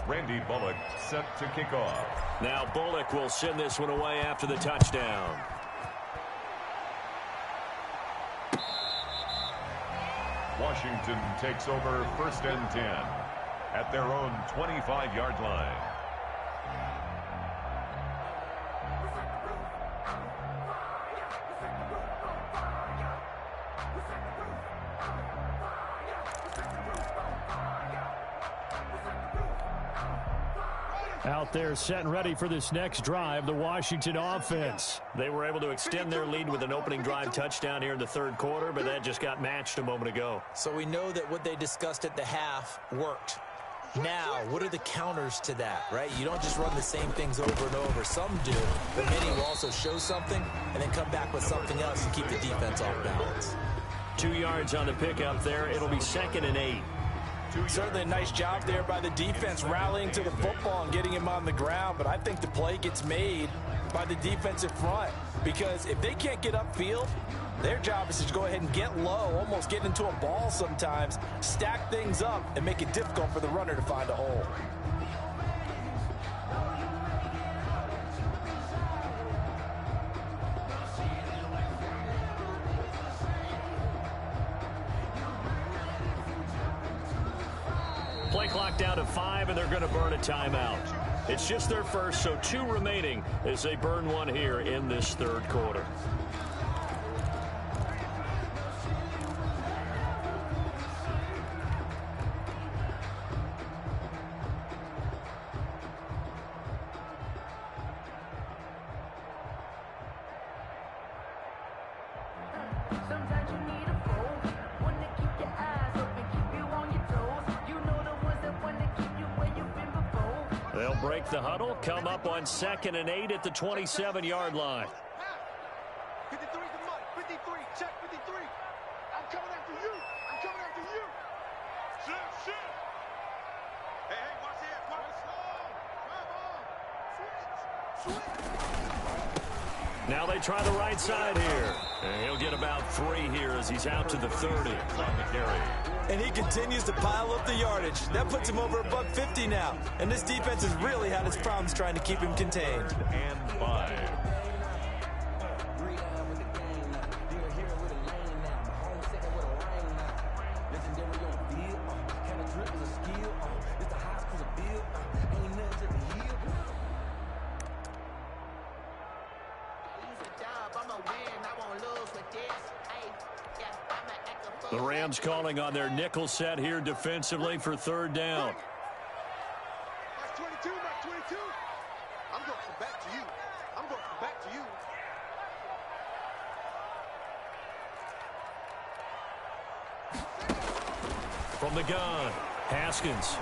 [SPEAKER 3] Randy Bullock set to kick off.
[SPEAKER 1] Now Bullock will send this one away after the touchdown.
[SPEAKER 3] Washington takes over 1st and 10 at their own 25-yard line.
[SPEAKER 1] Out there set and ready for this next drive, the Washington offense. They were able to extend their lead with an opening drive touchdown here in the 3rd quarter, but that just got matched a moment ago.
[SPEAKER 4] So we know that what they discussed at the half worked. Now, what are the counters to that, right? You don't just run the same things over and over. Some do, but many will also show something and then come back with something else to keep the defense off balance.
[SPEAKER 1] 2 yards on the pickup there. It'll be 2nd and 8.
[SPEAKER 6] Certainly a nice job there by the defense rallying to the football and getting him on the ground, but I think the play gets made by the defensive front because if they can't get upfield, their job is to go ahead and get low, almost get into a ball sometimes, stack things up, and make it difficult for the runner to find a hole.
[SPEAKER 1] Play clock down to 5, and they're going to burn a timeout. It's just their first, so 2 remaining as they burn one here in this 3rd quarter.
[SPEAKER 7] Sometimes you need a foe, one to keep your eyes open, keep you on your toes. You know the ones that want to keep you where you've been before.
[SPEAKER 1] They'll break the huddle, come up on 2nd and 8 at the 27-yard line.
[SPEAKER 5] 53 the money. 53. Check 53. I'm coming after you. I'm coming after you. Shit. Hey, watch it. Watch it. Switch.
[SPEAKER 1] Now they try the right side here. And he'll get about 3 here as he's out to the 30 on the carry.
[SPEAKER 4] And he continues to pile up the yardage. That puts him over $150 now. And this defense has really had its problems trying to keep him contained.
[SPEAKER 3] And 5.
[SPEAKER 1] The Rams calling on their nickel set here defensively for 3rd down.
[SPEAKER 5] That's 22.
[SPEAKER 1] from the gun. Haskins.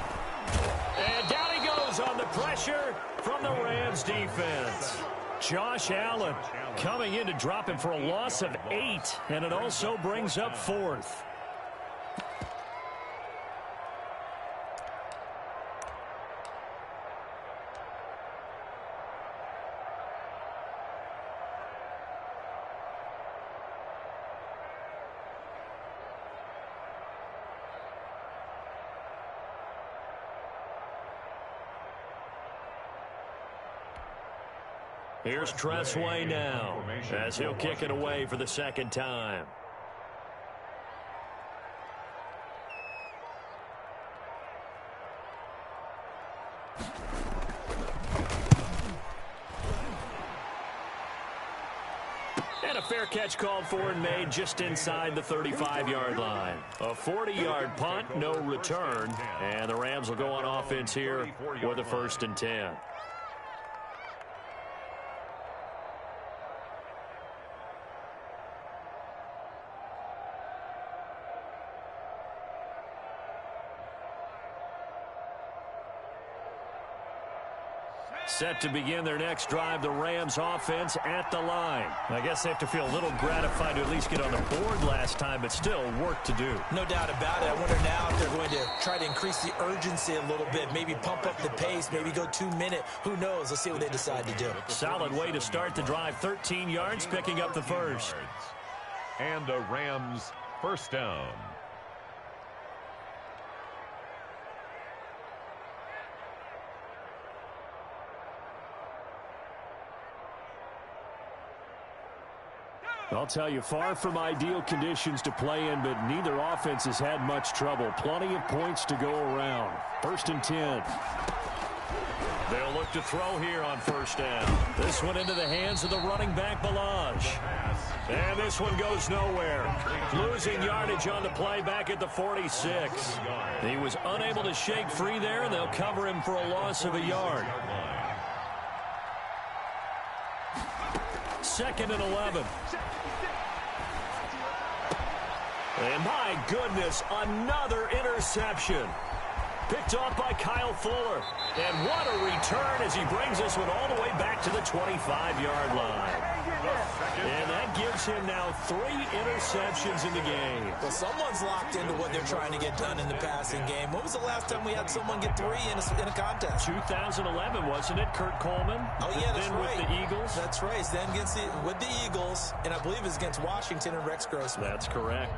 [SPEAKER 1] And down he goes on the pressure from the Rams defense. Josh Allen coming in to drop him for a loss of 8, and it also brings up 4th. Here's Tressway now as he'll kick it away for the second time. And a fair catch called for and made just inside the 35-yard line. A 40-yard punt, no return. And the Rams will go on offense here with a 1st and 10. Set to begin their next drive, the Rams offense at the line. I guess they have to feel a little gratified to at least get on the board last time, but still work to do.
[SPEAKER 4] No doubt about it. I wonder now if they're going to try to increase the urgency a little bit, maybe pump up the pace, maybe go 2-minute. Who knows? Let's see what they decide to do.
[SPEAKER 1] Solid way to start the drive, 13 yards, picking up the first.
[SPEAKER 3] And a Rams first down.
[SPEAKER 1] I'll tell you, far from ideal conditions to play in, but neither offense has had much trouble. Plenty of points to go around. 1st and 10. They'll look to throw here on 1st down. This one into the hands of the running back, Balaj. And this one goes nowhere. Losing yardage on the play back at the 46. He was unable to shake free there, and they'll cover him for a loss of a yard. 2nd and 11. And my goodness, another interception. Picked off by Kyle Fuller. And what a return as he brings this one all the way back to the 25-yard line. And that gives him now 3 interceptions in the game.
[SPEAKER 4] Well, someone's locked into what they're trying to get done in the passing game. When was the last time we had someone get 3 in a contest?
[SPEAKER 1] 2011, wasn't it, Kurt Coleman?
[SPEAKER 4] Oh, yeah, that's right.
[SPEAKER 1] With the Eagles?
[SPEAKER 4] That's right. Then with the Eagles, and I believe it's against Washington and Rex Grossman.
[SPEAKER 1] That's correct.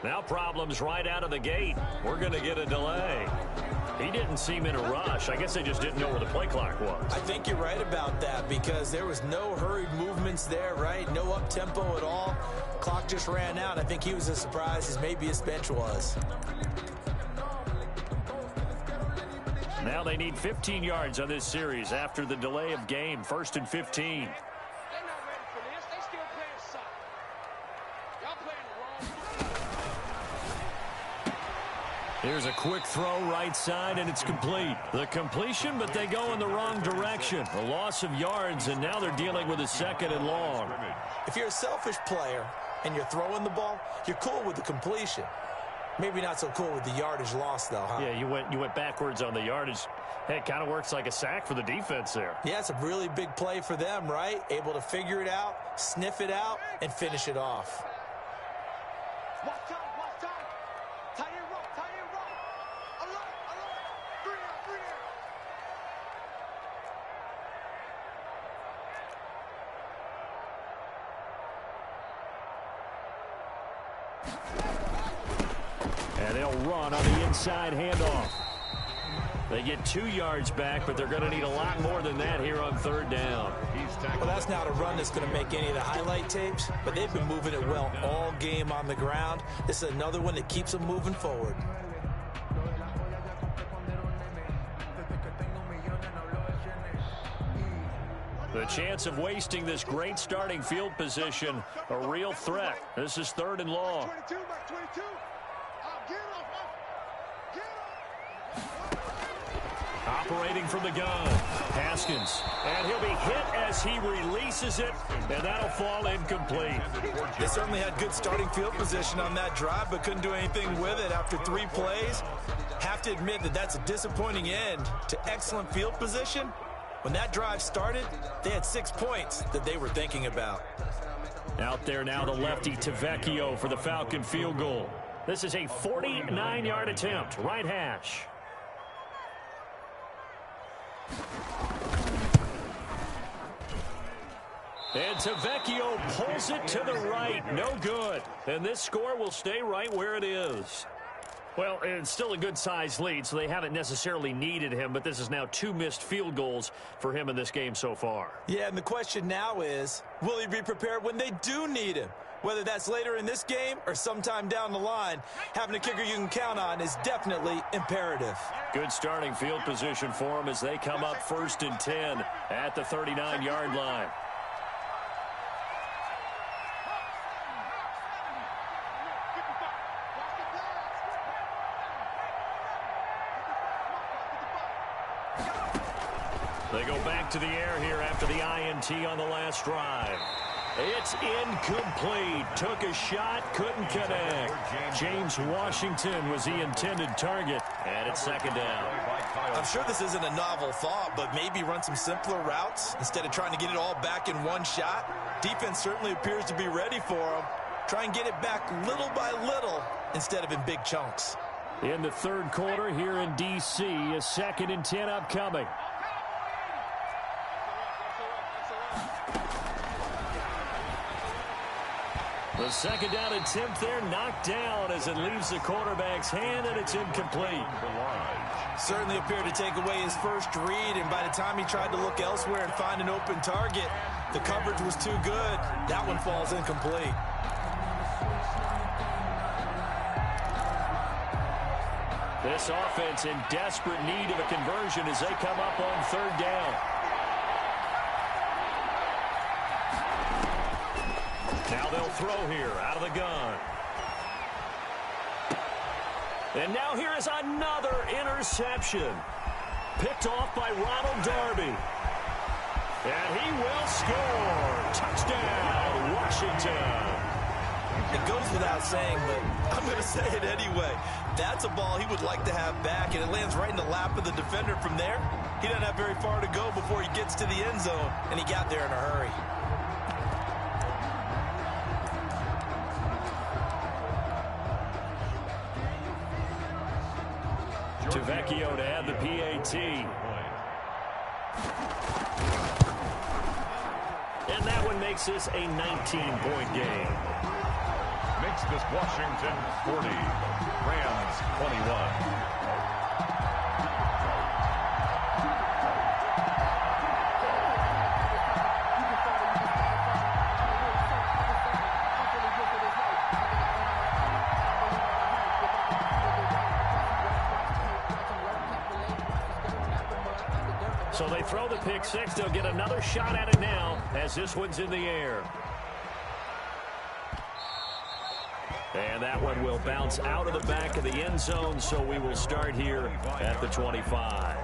[SPEAKER 1] Now problems right out of the gate. We're going to get a delay. He didn't seem in a rush. I guess they just didn't know where the play clock was.
[SPEAKER 4] I think you're right about that because there was no hurried movements there, right? No up-tempo at all. Clock just ran out. I think he was as surprised as maybe his bench was.
[SPEAKER 1] Now they need 15 yards on this series after the delay of game. 1st and 15. Here's a quick throw right side, and it's complete. The completion, but they go in the wrong direction. A loss of yards, and now they're dealing with a 2nd and long.
[SPEAKER 4] If you're a selfish player and you're throwing the ball, you're cool with the completion. Maybe not so cool with the yardage loss, though, huh?
[SPEAKER 1] Yeah, you went backwards on the yardage. Hey, it kind of works like a sack for the defense there.
[SPEAKER 4] Yeah, it's a really big play for them, right? Able to figure it out, sniff it out, and finish it off.
[SPEAKER 5] Watch time. Tie in rope. Alert. 3 out.
[SPEAKER 1] And they'll run on the inside handoff. They get 2 yards back, but they're going to need a lot more than that here on 3rd down.
[SPEAKER 4] Well, that's not a run that's going to make any of the highlight tapes, but they've been moving it well all game on the ground. This is another one that keeps them moving forward.
[SPEAKER 1] The The chance of wasting this great starting field position, a real threat. This is 3rd and long.
[SPEAKER 5] 22, Mike, 22. Get off.
[SPEAKER 1] Operating from the gun, Haskins. And he'll be hit as he releases it, and that'll fall incomplete.
[SPEAKER 6] They certainly had good starting field position on that drive, but couldn't do anything with it after 3 plays. Have to admit that that's a disappointing end to excellent field position. When that drive started, they had 6 points that they were thinking about.
[SPEAKER 1] Out there now, the lefty Tavecchio for the Falcon field goal. This is a 49-yard attempt, right hash. And Tavecchio pulls it to the right. No good. And this score will stay right where it is. Well, it's still a good-sized lead, so they haven't necessarily needed him, but this is now 2 missed field goals for him in this game so far.
[SPEAKER 6] Yeah, and the question now is, will he be prepared when they do need him? Whether that's later in this game or sometime down the line, having a kicker you can count on is definitely imperative.
[SPEAKER 1] Good starting field position for him as they come up 1st and 10 at the 39-yard line. They go back to the air here after the INT on the last drive. It's incomplete. Took a shot, couldn't connect. James Washington was the intended target, and it's 2nd down.
[SPEAKER 6] I'm sure this isn't a novel thought, but maybe run some simpler routes instead of trying to get it all back in one shot. Defense certainly appears to be ready for them. Try and get it back little by little instead of in big chunks.
[SPEAKER 1] In the 3rd quarter here in D.C., a 2nd and 10 upcoming. The 2nd down attempt there knocked down as it leaves the quarterback's hand, and it's incomplete.
[SPEAKER 6] Certainly appeared to take away his first read, and by the time he tried to look elsewhere and find an open target, the coverage was too good. That one falls incomplete.
[SPEAKER 1] This offense in desperate need of a conversion as they come up on 3rd down. Now they'll throw here out of the gun. And now here is another interception. Picked off by Ronald Darby. And he will score. Touchdown, Washington.
[SPEAKER 6] It goes without saying, but I'm going to say it anyway. That's a ball he would like to have back, and it lands right in the lap of the defender from there. He doesn't have very far to go before he gets to the end zone, and he got there in a hurry.
[SPEAKER 1] Tavecchio to add the PAT. And that one makes this a 19-point game.
[SPEAKER 3] Makes this Washington 40, Rams 21.
[SPEAKER 1] So they throw the pick six. They'll get another shot at it now as this one's in the air. And that one will bounce out of the back of the end zone, so we will start here at the 25.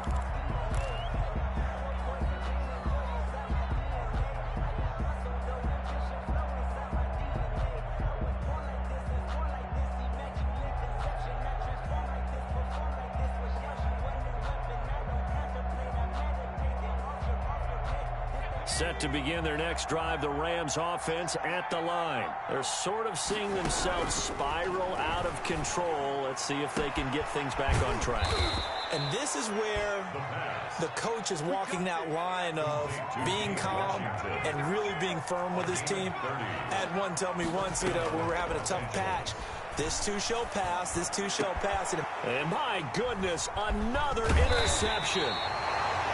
[SPEAKER 1] Set to begin their next drive, the Rams offense at the line. They're sort of seeing themselves spiral out of control. Let's see if they can get things back on track.
[SPEAKER 6] And this is where the coach is walking that line of being calm and really being firm with his team. I had one tell me once, when we were having a tough patch, this too shall pass, this too shall pass.
[SPEAKER 1] And my goodness, another interception.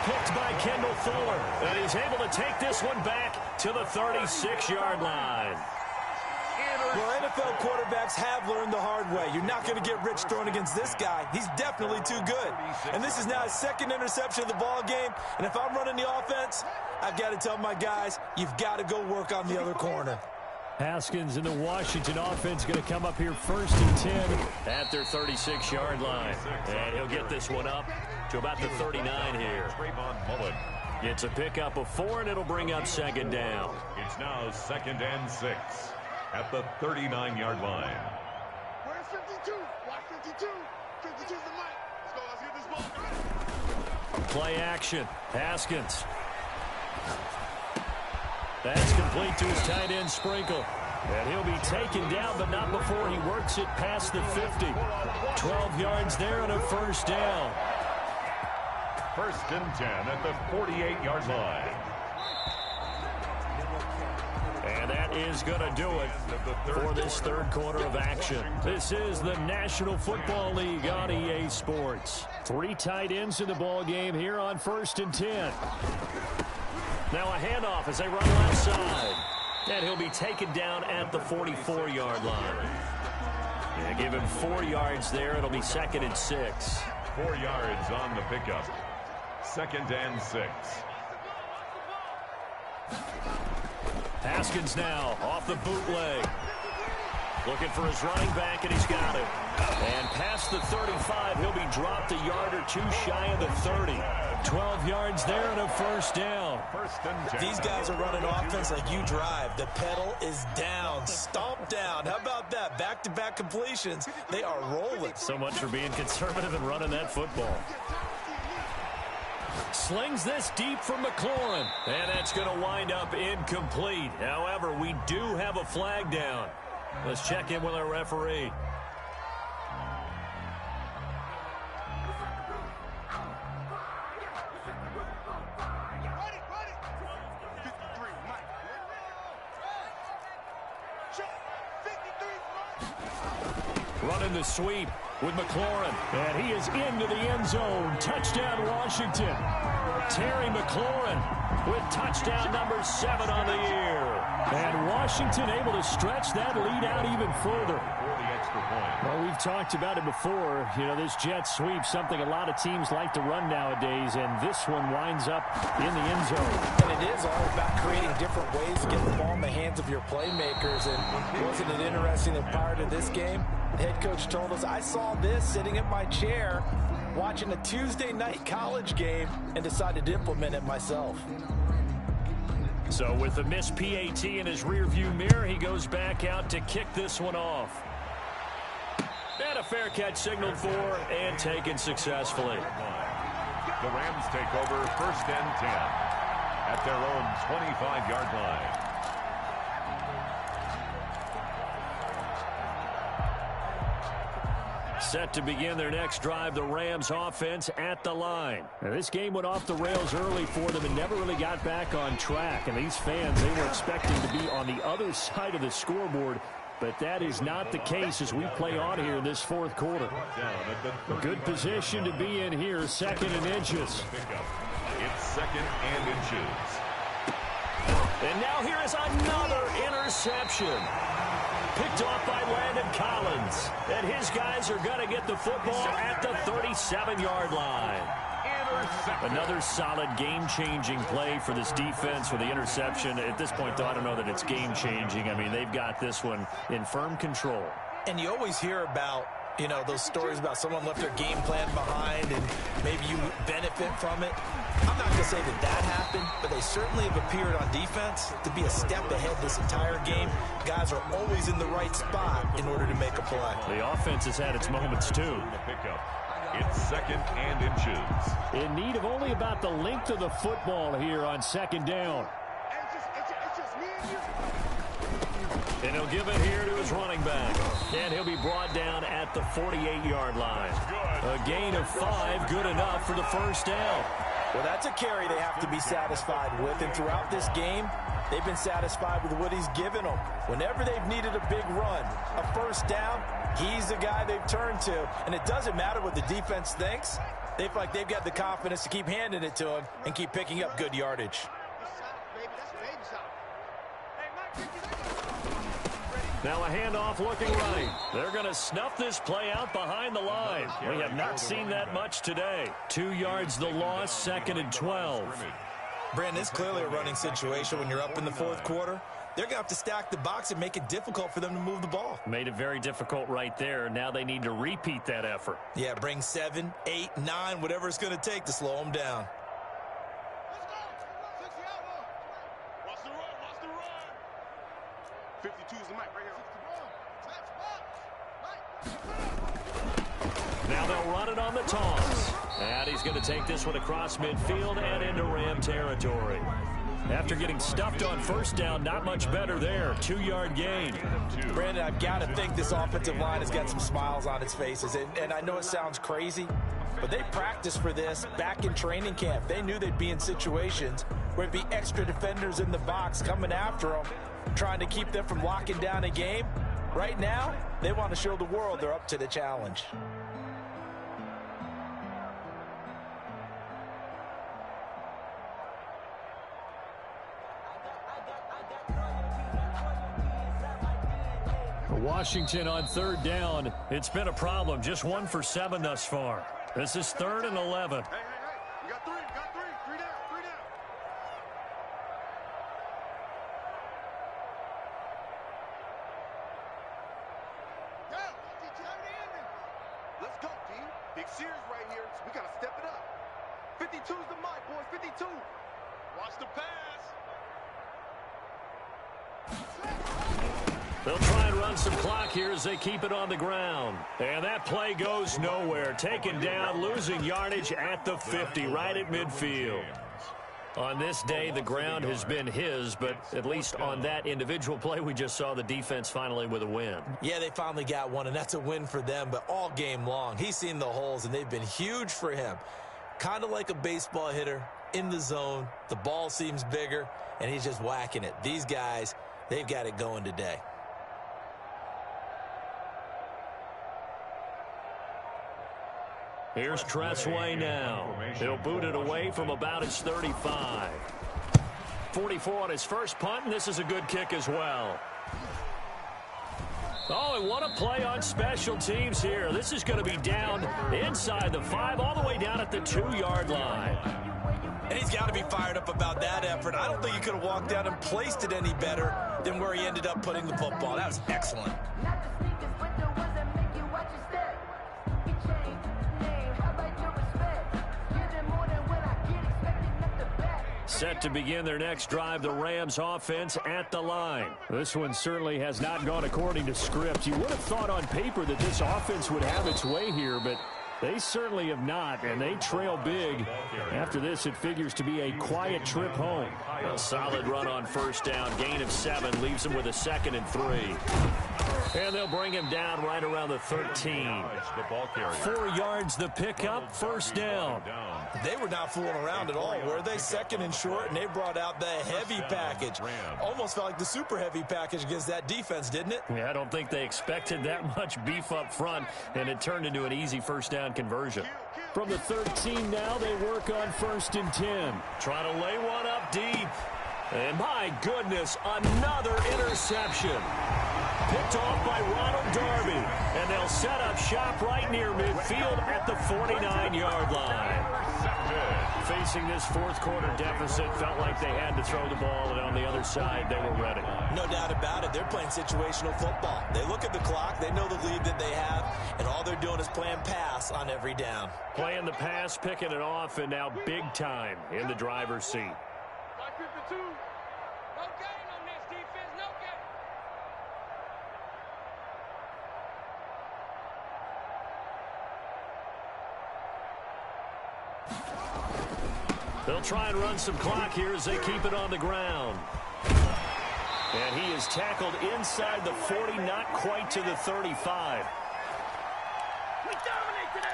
[SPEAKER 1] Picked by Kendall Fuller, and he's able to take this one back to the 36-yard line.
[SPEAKER 4] Well, NFL quarterbacks have learned the hard way. You're not going to get rich throwing against this guy. He's definitely too good. And this is now his second interception of the ball game. And if I'm running the offense, I've got to tell my guys, you've got to go work on the other corner.
[SPEAKER 1] Haskins and the Washington offense going to come up here 1st and 10 at their 36-yard line. And he'll get this one up to about the 39 here. It's a pickup of 4, and it'll bring up 2nd down.
[SPEAKER 3] It's now 2nd and 6 at the 39-yard line.
[SPEAKER 5] Where's 52? Watch 52. 52's the mic. Let's go. Let's get this ball.
[SPEAKER 1] Play action. Haskins. That's complete to his tight end, Sprinkle. And he'll be taken down, but not before he works it past the 50. 12 yards there and a 1st down.
[SPEAKER 3] 1st and 10 at the 48-yard line.
[SPEAKER 1] And that is going to do it for this 3rd quarter of action. This is the National Football League on EA Sports. 3 tight ends in the ball game here on 1st and 10. Now a handoff as they run left side. And he'll be taken down at the 44-yard line. Yeah, give him 4 yards there. It'll be 2nd and 6.
[SPEAKER 3] 4 yards on the pickup. 2nd and 6.
[SPEAKER 1] Haskins now off the bootleg. Looking for his running back, and he's got it. And past the 35, he'll be dropped a yard or 2 shy of the 30. 12 yards there and a 1st down.
[SPEAKER 3] 1st and 10.
[SPEAKER 4] These guys are running offense like you drive. The pedal is down, stomped down. How about that? Back-to-back completions. They are rolling.
[SPEAKER 1] So much for being conservative and running that football. Slings this deep from McLaurin. And that's going to wind up incomplete. However, we do have a flag down. Let's check in with our referee. Running the sweep with McLaurin. And he is into the end zone. Touchdown, Washington. Terry McLaurin with touchdown number 7 on the year. And Washington able to stretch that lead out even further.
[SPEAKER 3] For the extra point.
[SPEAKER 1] Well, we've talked about it before. You know, this jet sweep, something a lot of teams like to run nowadays, and this one winds up in the end zone.
[SPEAKER 6] And it is all about creating different ways to get the ball in the hands of your playmakers. And wasn't it interesting that prior to this game, the head coach told us, I saw this sitting at my chair watching a Tuesday night college game and decided to implement it myself.
[SPEAKER 1] So with the missed PAT in his rearview mirror, he goes back out to kick this one off. And a fair catch signaled for and taken successfully.
[SPEAKER 3] The Rams take over 1st and 10 at their own 25-yard line.
[SPEAKER 1] Set to begin their next drive, the Rams offense at the line. Now, this game went off the rails early for them and never really got back on track. And these fans, they were expecting to be on the other side of the scoreboard, but that is not the case as we play on here in this 4th quarter. A good position to be in here, 2nd and inches.
[SPEAKER 3] It's 2nd and inches.
[SPEAKER 1] And now here is another interception. Picked off by Landon Collins. And his guys are going to get the football at the 37-yard line. Another solid game-changing play for this defense with the interception. At this point, though, I don't know that it's game-changing. I mean, they've got this one in firm control.
[SPEAKER 4] And you always hear about, you know, those stories about someone left their game plan behind and maybe you benefit from it. I'm not going to say that that happened, but they certainly have appeared on defense to be a step ahead this entire game. Guys are always in the right spot in order to make a play.
[SPEAKER 1] The offense has had its moments, too.
[SPEAKER 3] It's 2nd and inches.
[SPEAKER 1] In need of only about the length of the football here on 2nd down. And he'll give it here to his running back. And he'll be brought down at the 48-yard line. A gain of 5, good enough for the 1st down.
[SPEAKER 6] Well, that's a carry they have to be satisfied with. And throughout this game, they've been satisfied with what he's given them. Whenever they've needed a big run, a 1st down, he's the guy they've turned to. And it doesn't matter what the defense thinks. They feel like they've got the confidence to keep handing it to him and keep picking up good yardage.
[SPEAKER 1] Now a handoff looking right. They're going to snuff this play out behind the line. We have not seen that much today. 2 yards the loss, 2nd and 12.
[SPEAKER 4] Brandon, it's clearly a running situation when you're up in the 4th quarter. They're going to have to stack the box and make it difficult for them to move the ball.
[SPEAKER 1] Made it very difficult right there. Now they need to repeat that effort.
[SPEAKER 4] Yeah, bring 7, 8, 9, whatever it's going to take to slow them down.
[SPEAKER 5] Let's go. 60 out. Watch the run. Watch the run. 52 is the mic right here.
[SPEAKER 1] Now they'll run it on the toss. And he's going to take this one across midfield and into Ram territory. After getting stuffed on 1st down, not much better there. 2-yard gain.
[SPEAKER 6] Brandon, I've got to think this offensive line has got some smiles on its faces. And I know it sounds crazy, but they practiced for this back in training camp. They knew they'd be in situations where it'd be extra defenders in the box coming after them, trying to keep them from locking down a game. Right now, they want to show the world they're up to the challenge.
[SPEAKER 1] Washington on 3rd down. It's been a problem. Just 1 for 7 thus far. This is 3rd and 11.
[SPEAKER 5] Hey. We got 3. We got 3. 3 down. 3 down. Let's go, D. Big series right here. So we got to step it up. 52's the mic, boys. 52. Watch the pass.
[SPEAKER 1] They'll try and run some clock here as they keep it on the ground. And that play goes nowhere. Taken down, losing yardage at the 50, right at midfield. On this day, the ground has been his, but at least on that individual play, we just saw the defense finally with a win.
[SPEAKER 4] Yeah, they finally got one, and that's a win for them, but all game long, he's seen the holes, and they've been huge for him. Kind of like a baseball hitter in the zone. The ball seems bigger, and he's just whacking it. These guys, they've got it going today.
[SPEAKER 1] Here's Tressway now. He'll boot it away from about his 35. 44 on his first punt, and this is a good kick as well. Oh, and what a play on special teams here. This is going to be down inside the 5, all the way down at the 2-yard line.
[SPEAKER 4] And he's got to be fired up about that effort. I don't think he could have walked down and placed it any better than where he ended up putting the football. That was excellent.
[SPEAKER 1] Set to begin their next drive, the Rams offense at the line. This one certainly has not gone according to script. You would have thought on paper that this offense would have its way here, but they certainly have not, and they trail big. After this, it figures to be a quiet trip home. A solid run on 1st down. Gain of 7 leaves them with a 2nd and 3. And they'll bring him down right around the 13. 4 yards the pickup, 1st down.
[SPEAKER 4] They were not fooling around at all, were they? 2nd and short, and they brought out the heavy package. Almost felt like the super heavy package against that defense, didn't it?
[SPEAKER 1] Yeah, I don't think they expected that much beef up front, and it turned into an easy 1st down conversion. From the 13 now, they work on 1st and 10. Trying to lay one up deep. And my goodness, another interception. Picked off by Ronald Darby. And they'll set up shop right near midfield at the 49-yard line. Facing this 4th quarter deficit, felt like they had to throw the ball, and on the other side, they were ready.
[SPEAKER 4] No doubt about it. They're playing situational football. They look at the clock, they know the lead that they have, and all they're doing is playing pass on every down.
[SPEAKER 1] Playing the pass, picking it off, and now big time in the driver's seat.
[SPEAKER 5] 52. No gain on this defense, no gain.
[SPEAKER 1] They'll try and run some clock here as they keep it on the ground. And he is tackled inside the 40, not quite to the 35.
[SPEAKER 5] We dominate today.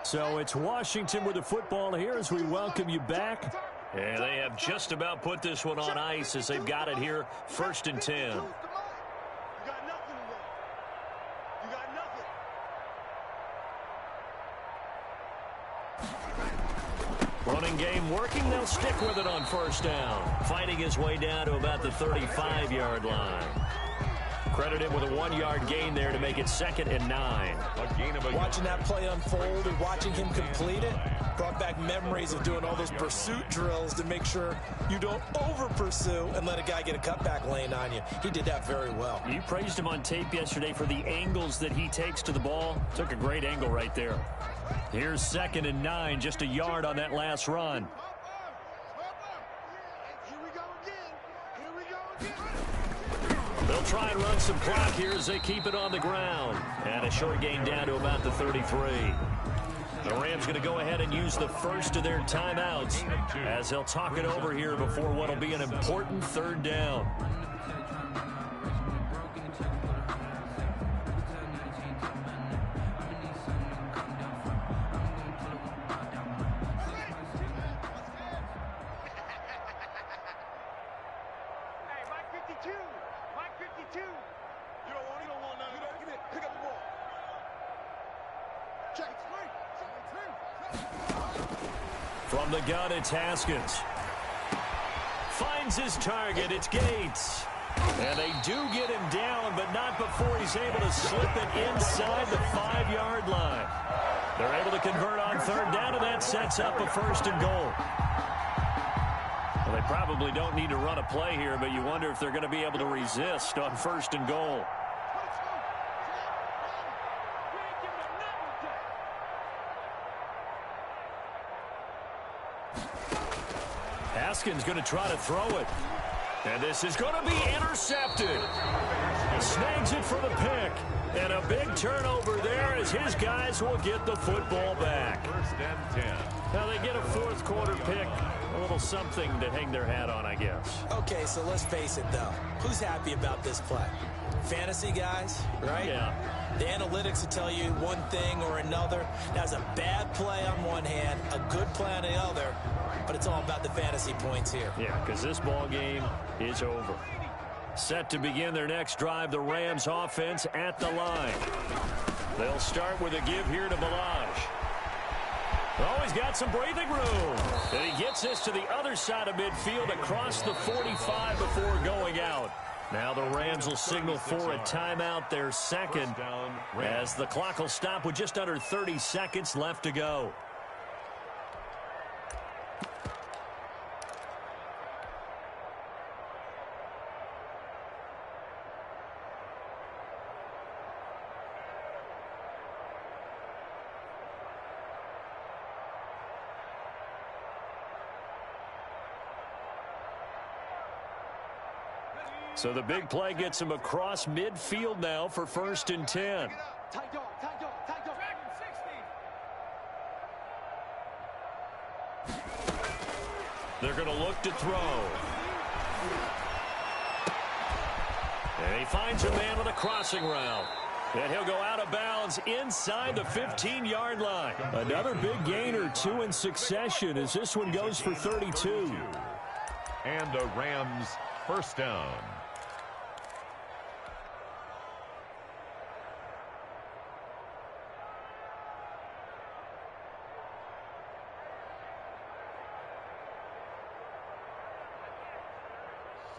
[SPEAKER 1] So it's Washington with the football here as we welcome you back. And they have just about put this one on ice as they've got it here, 1st and 10.
[SPEAKER 5] You got nothing in there. You got nothing.
[SPEAKER 1] Running game working. They'll stick with it on 1st down. Fighting his way down to about the 35-yard line. Credit him with a 1-yard gain there to make it 2nd and 9.
[SPEAKER 4] Watching that play unfold and watching him complete it brought back memories of doing all those pursuit drills to make sure you don't over-pursue and let a guy get a cutback lane on you. He did that very well.
[SPEAKER 1] You praised him on tape yesterday for the angles that he takes to the ball. Took a great angle right there. Here's 2nd and 9, just a yard on that last run.
[SPEAKER 5] Here we go again. Here we go again.
[SPEAKER 1] They'll try and run some clock here as they keep it on the ground. And a short gain down to about the 33. The Rams going to go ahead and use the first of their timeouts as they'll talk it over here before what will be an important 3rd down.
[SPEAKER 5] Hey, Mike 52. Mike 52. You don't want none. You don't get it. Pick up the ball. Check.
[SPEAKER 1] From the gun, it's Haskins. Finds his target. It's Gates. And they do get him down, but not before he's able to slip it inside the 5-yard line. They're able to convert on 3rd down, and that sets up a 1st and goal. Well, they probably don't need to run a play here, but you wonder if they're going to be able to resist on 1st and goal. Haskins going to try to throw it. And this is going to be intercepted. Snags it for the pick. And a big turnover there as his guys will get the football back.
[SPEAKER 3] 1st and 10.
[SPEAKER 1] Now they get a 4th quarter pick. A little something to hang their hat on, I guess.
[SPEAKER 4] Okay, so let's face it, though. Who's happy about this play? Fantasy guys, right?
[SPEAKER 1] Yeah.
[SPEAKER 4] The analytics will tell you one thing or another. That's a bad play on one hand, a good play on the other, but it's all about the fantasy points here.
[SPEAKER 1] Yeah, because this ball game is over. Set to begin their next drive, the Rams offense at the line. They'll start with a give here to Balaj. Oh, he's got some breathing room. And he gets this to the other side of midfield across the 45 before going out. Now the Rams will signal for a timeout, their 2nd, as the clock will stop with just under 30 seconds left to go. So the big play gets him across midfield now for 1st and 10.
[SPEAKER 5] Tight dog, tight dog, tight dog.
[SPEAKER 1] They're going to look to throw. And he finds a man on a crossing route. And he'll go out of bounds inside the 15-yard line. Another big gain or 2 in succession as this one goes for 32.
[SPEAKER 3] And a Rams 1st down.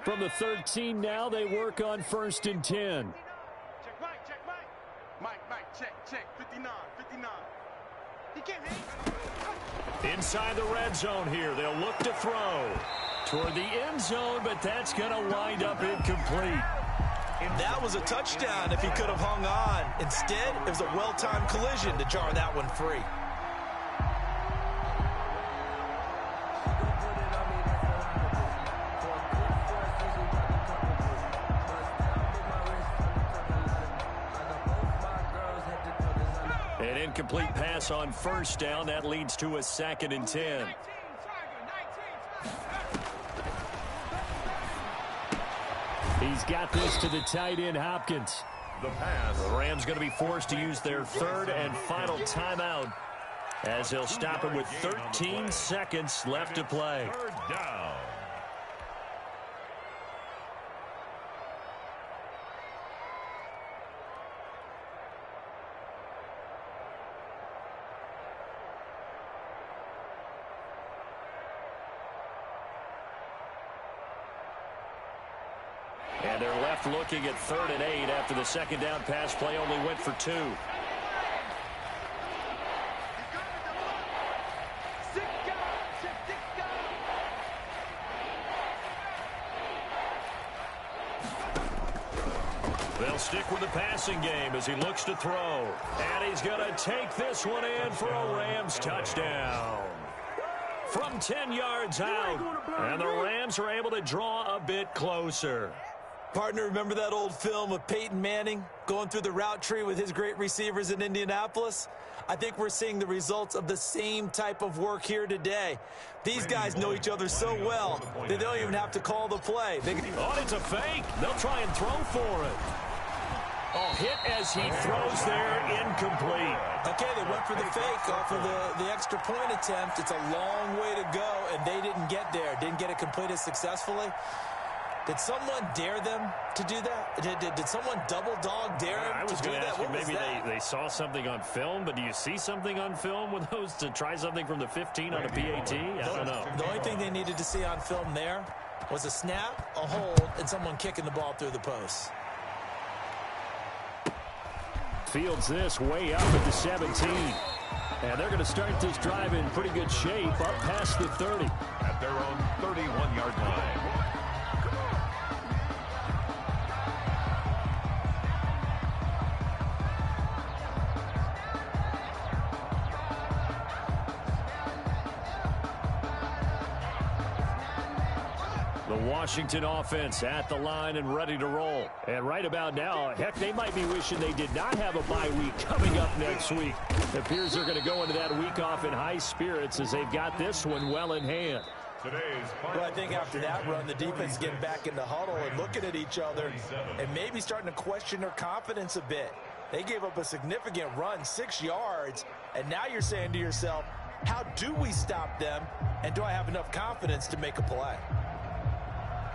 [SPEAKER 1] From the 13 now, they work on 1st and 10.
[SPEAKER 5] Check Mike, check Mike. Mike, check. 59, 59. He can't hit.
[SPEAKER 1] Inside the red zone here, they'll look to throw toward the end zone, but that's going to wind up incomplete.
[SPEAKER 4] That was a touchdown if he could have hung on. Instead, it was a well-timed collision to jar that one free.
[SPEAKER 1] An incomplete pass on 1st down. That leads to a 2nd and 10. He's got this to the tight end, Hopkins.
[SPEAKER 3] The pass.
[SPEAKER 1] The Rams going to be forced to use their 3rd and final timeout as he'll stop it with 13 seconds left to play.
[SPEAKER 3] Third down.
[SPEAKER 1] And they're left looking at 3rd and 8 after the second down pass play only went for 2. They'll stick with the passing game as he looks to throw. And he's going to take this one in for a Rams touchdown. From 10 yards out. And the Rams are able to draw a bit closer.
[SPEAKER 4] Partner, remember that old film of Peyton Manning going through the route tree with his great receivers in Indianapolis? I think we're seeing the results of the same type of work here today. These guys know each other so well that they don't even have to call the play.
[SPEAKER 1] Oh, it's a fake. They'll try and throw for it. Oh, hit as he throws there, incomplete.
[SPEAKER 4] Okay, they went for the fake off of the extra point attempt. It's a long way to go, and they didn't get there. Didn't get it completed successfully. Did someone dare them to do that? Did someone double dog dare them to do that?
[SPEAKER 1] I was going to ask you, maybe they saw something on film, but do you see something on film with those to try something from the 15 on a PAT? I don't know.
[SPEAKER 4] The only thing they needed to see on film there was a snap, a hold, and someone kicking the ball through the post.
[SPEAKER 1] Fields this way up at the 17. And they're going to start this drive in pretty good shape up past the 30.
[SPEAKER 3] At their own 31-yard line.
[SPEAKER 1] Washington offense at the line and ready to roll. And right about now, heck, they might be wishing they did not have a bye week coming up next week. It appears they're going to go into that week off in high spirits as they've got this one well in hand.
[SPEAKER 4] Well, I think after that run, the defense getting back in the huddle and looking at each other and maybe starting to question their confidence a bit. They gave up a significant run, 6 yards, and now you're saying to yourself, how do we stop them, and do I have enough confidence to make a play?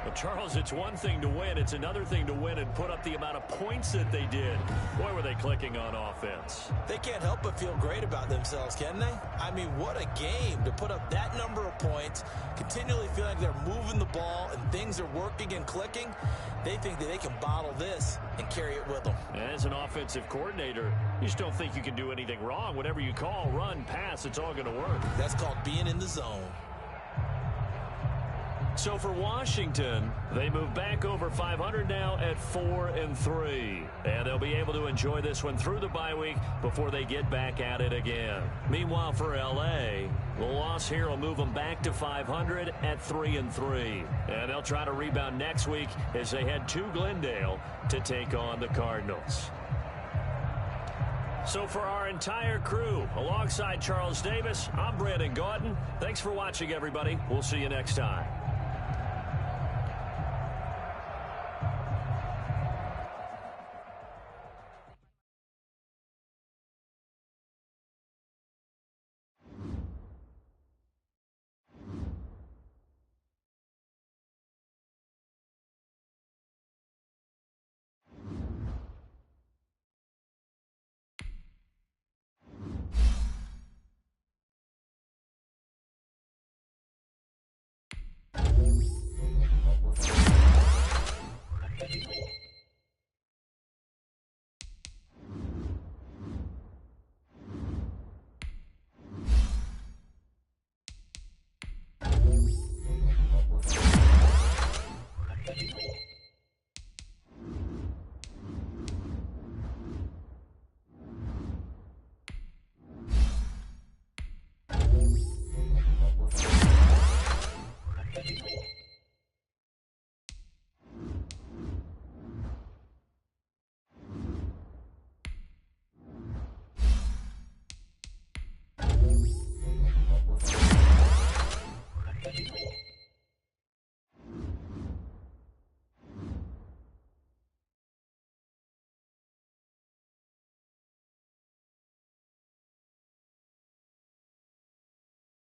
[SPEAKER 1] Well, Charles, it's one thing to win. It's another thing to win and put up the amount of points that they did. Boy, were they clicking on offense.
[SPEAKER 4] They can't help but feel great about themselves, can they? I mean, what a game to put up that number of points, continually feeling like they're moving the ball and things are working and clicking. They think that they can bottle this and carry it with them.
[SPEAKER 1] As an offensive coordinator, you just don't think you can do anything wrong. Whatever you call, run, pass, it's all going to work.
[SPEAKER 4] That's called being in the zone.
[SPEAKER 1] So for Washington, they move back over 500 now at 4-3. And they'll be able to enjoy this one through the bye week before they get back at it again. Meanwhile, for L.A., the loss here will move them back to 500 at 3-3. And they'll try to rebound next week as they head to Glendale to take on the Cardinals. So for our entire crew, alongside Charles Davis, I'm Brandon Gautin. Thanks for watching, everybody. We'll see you next time.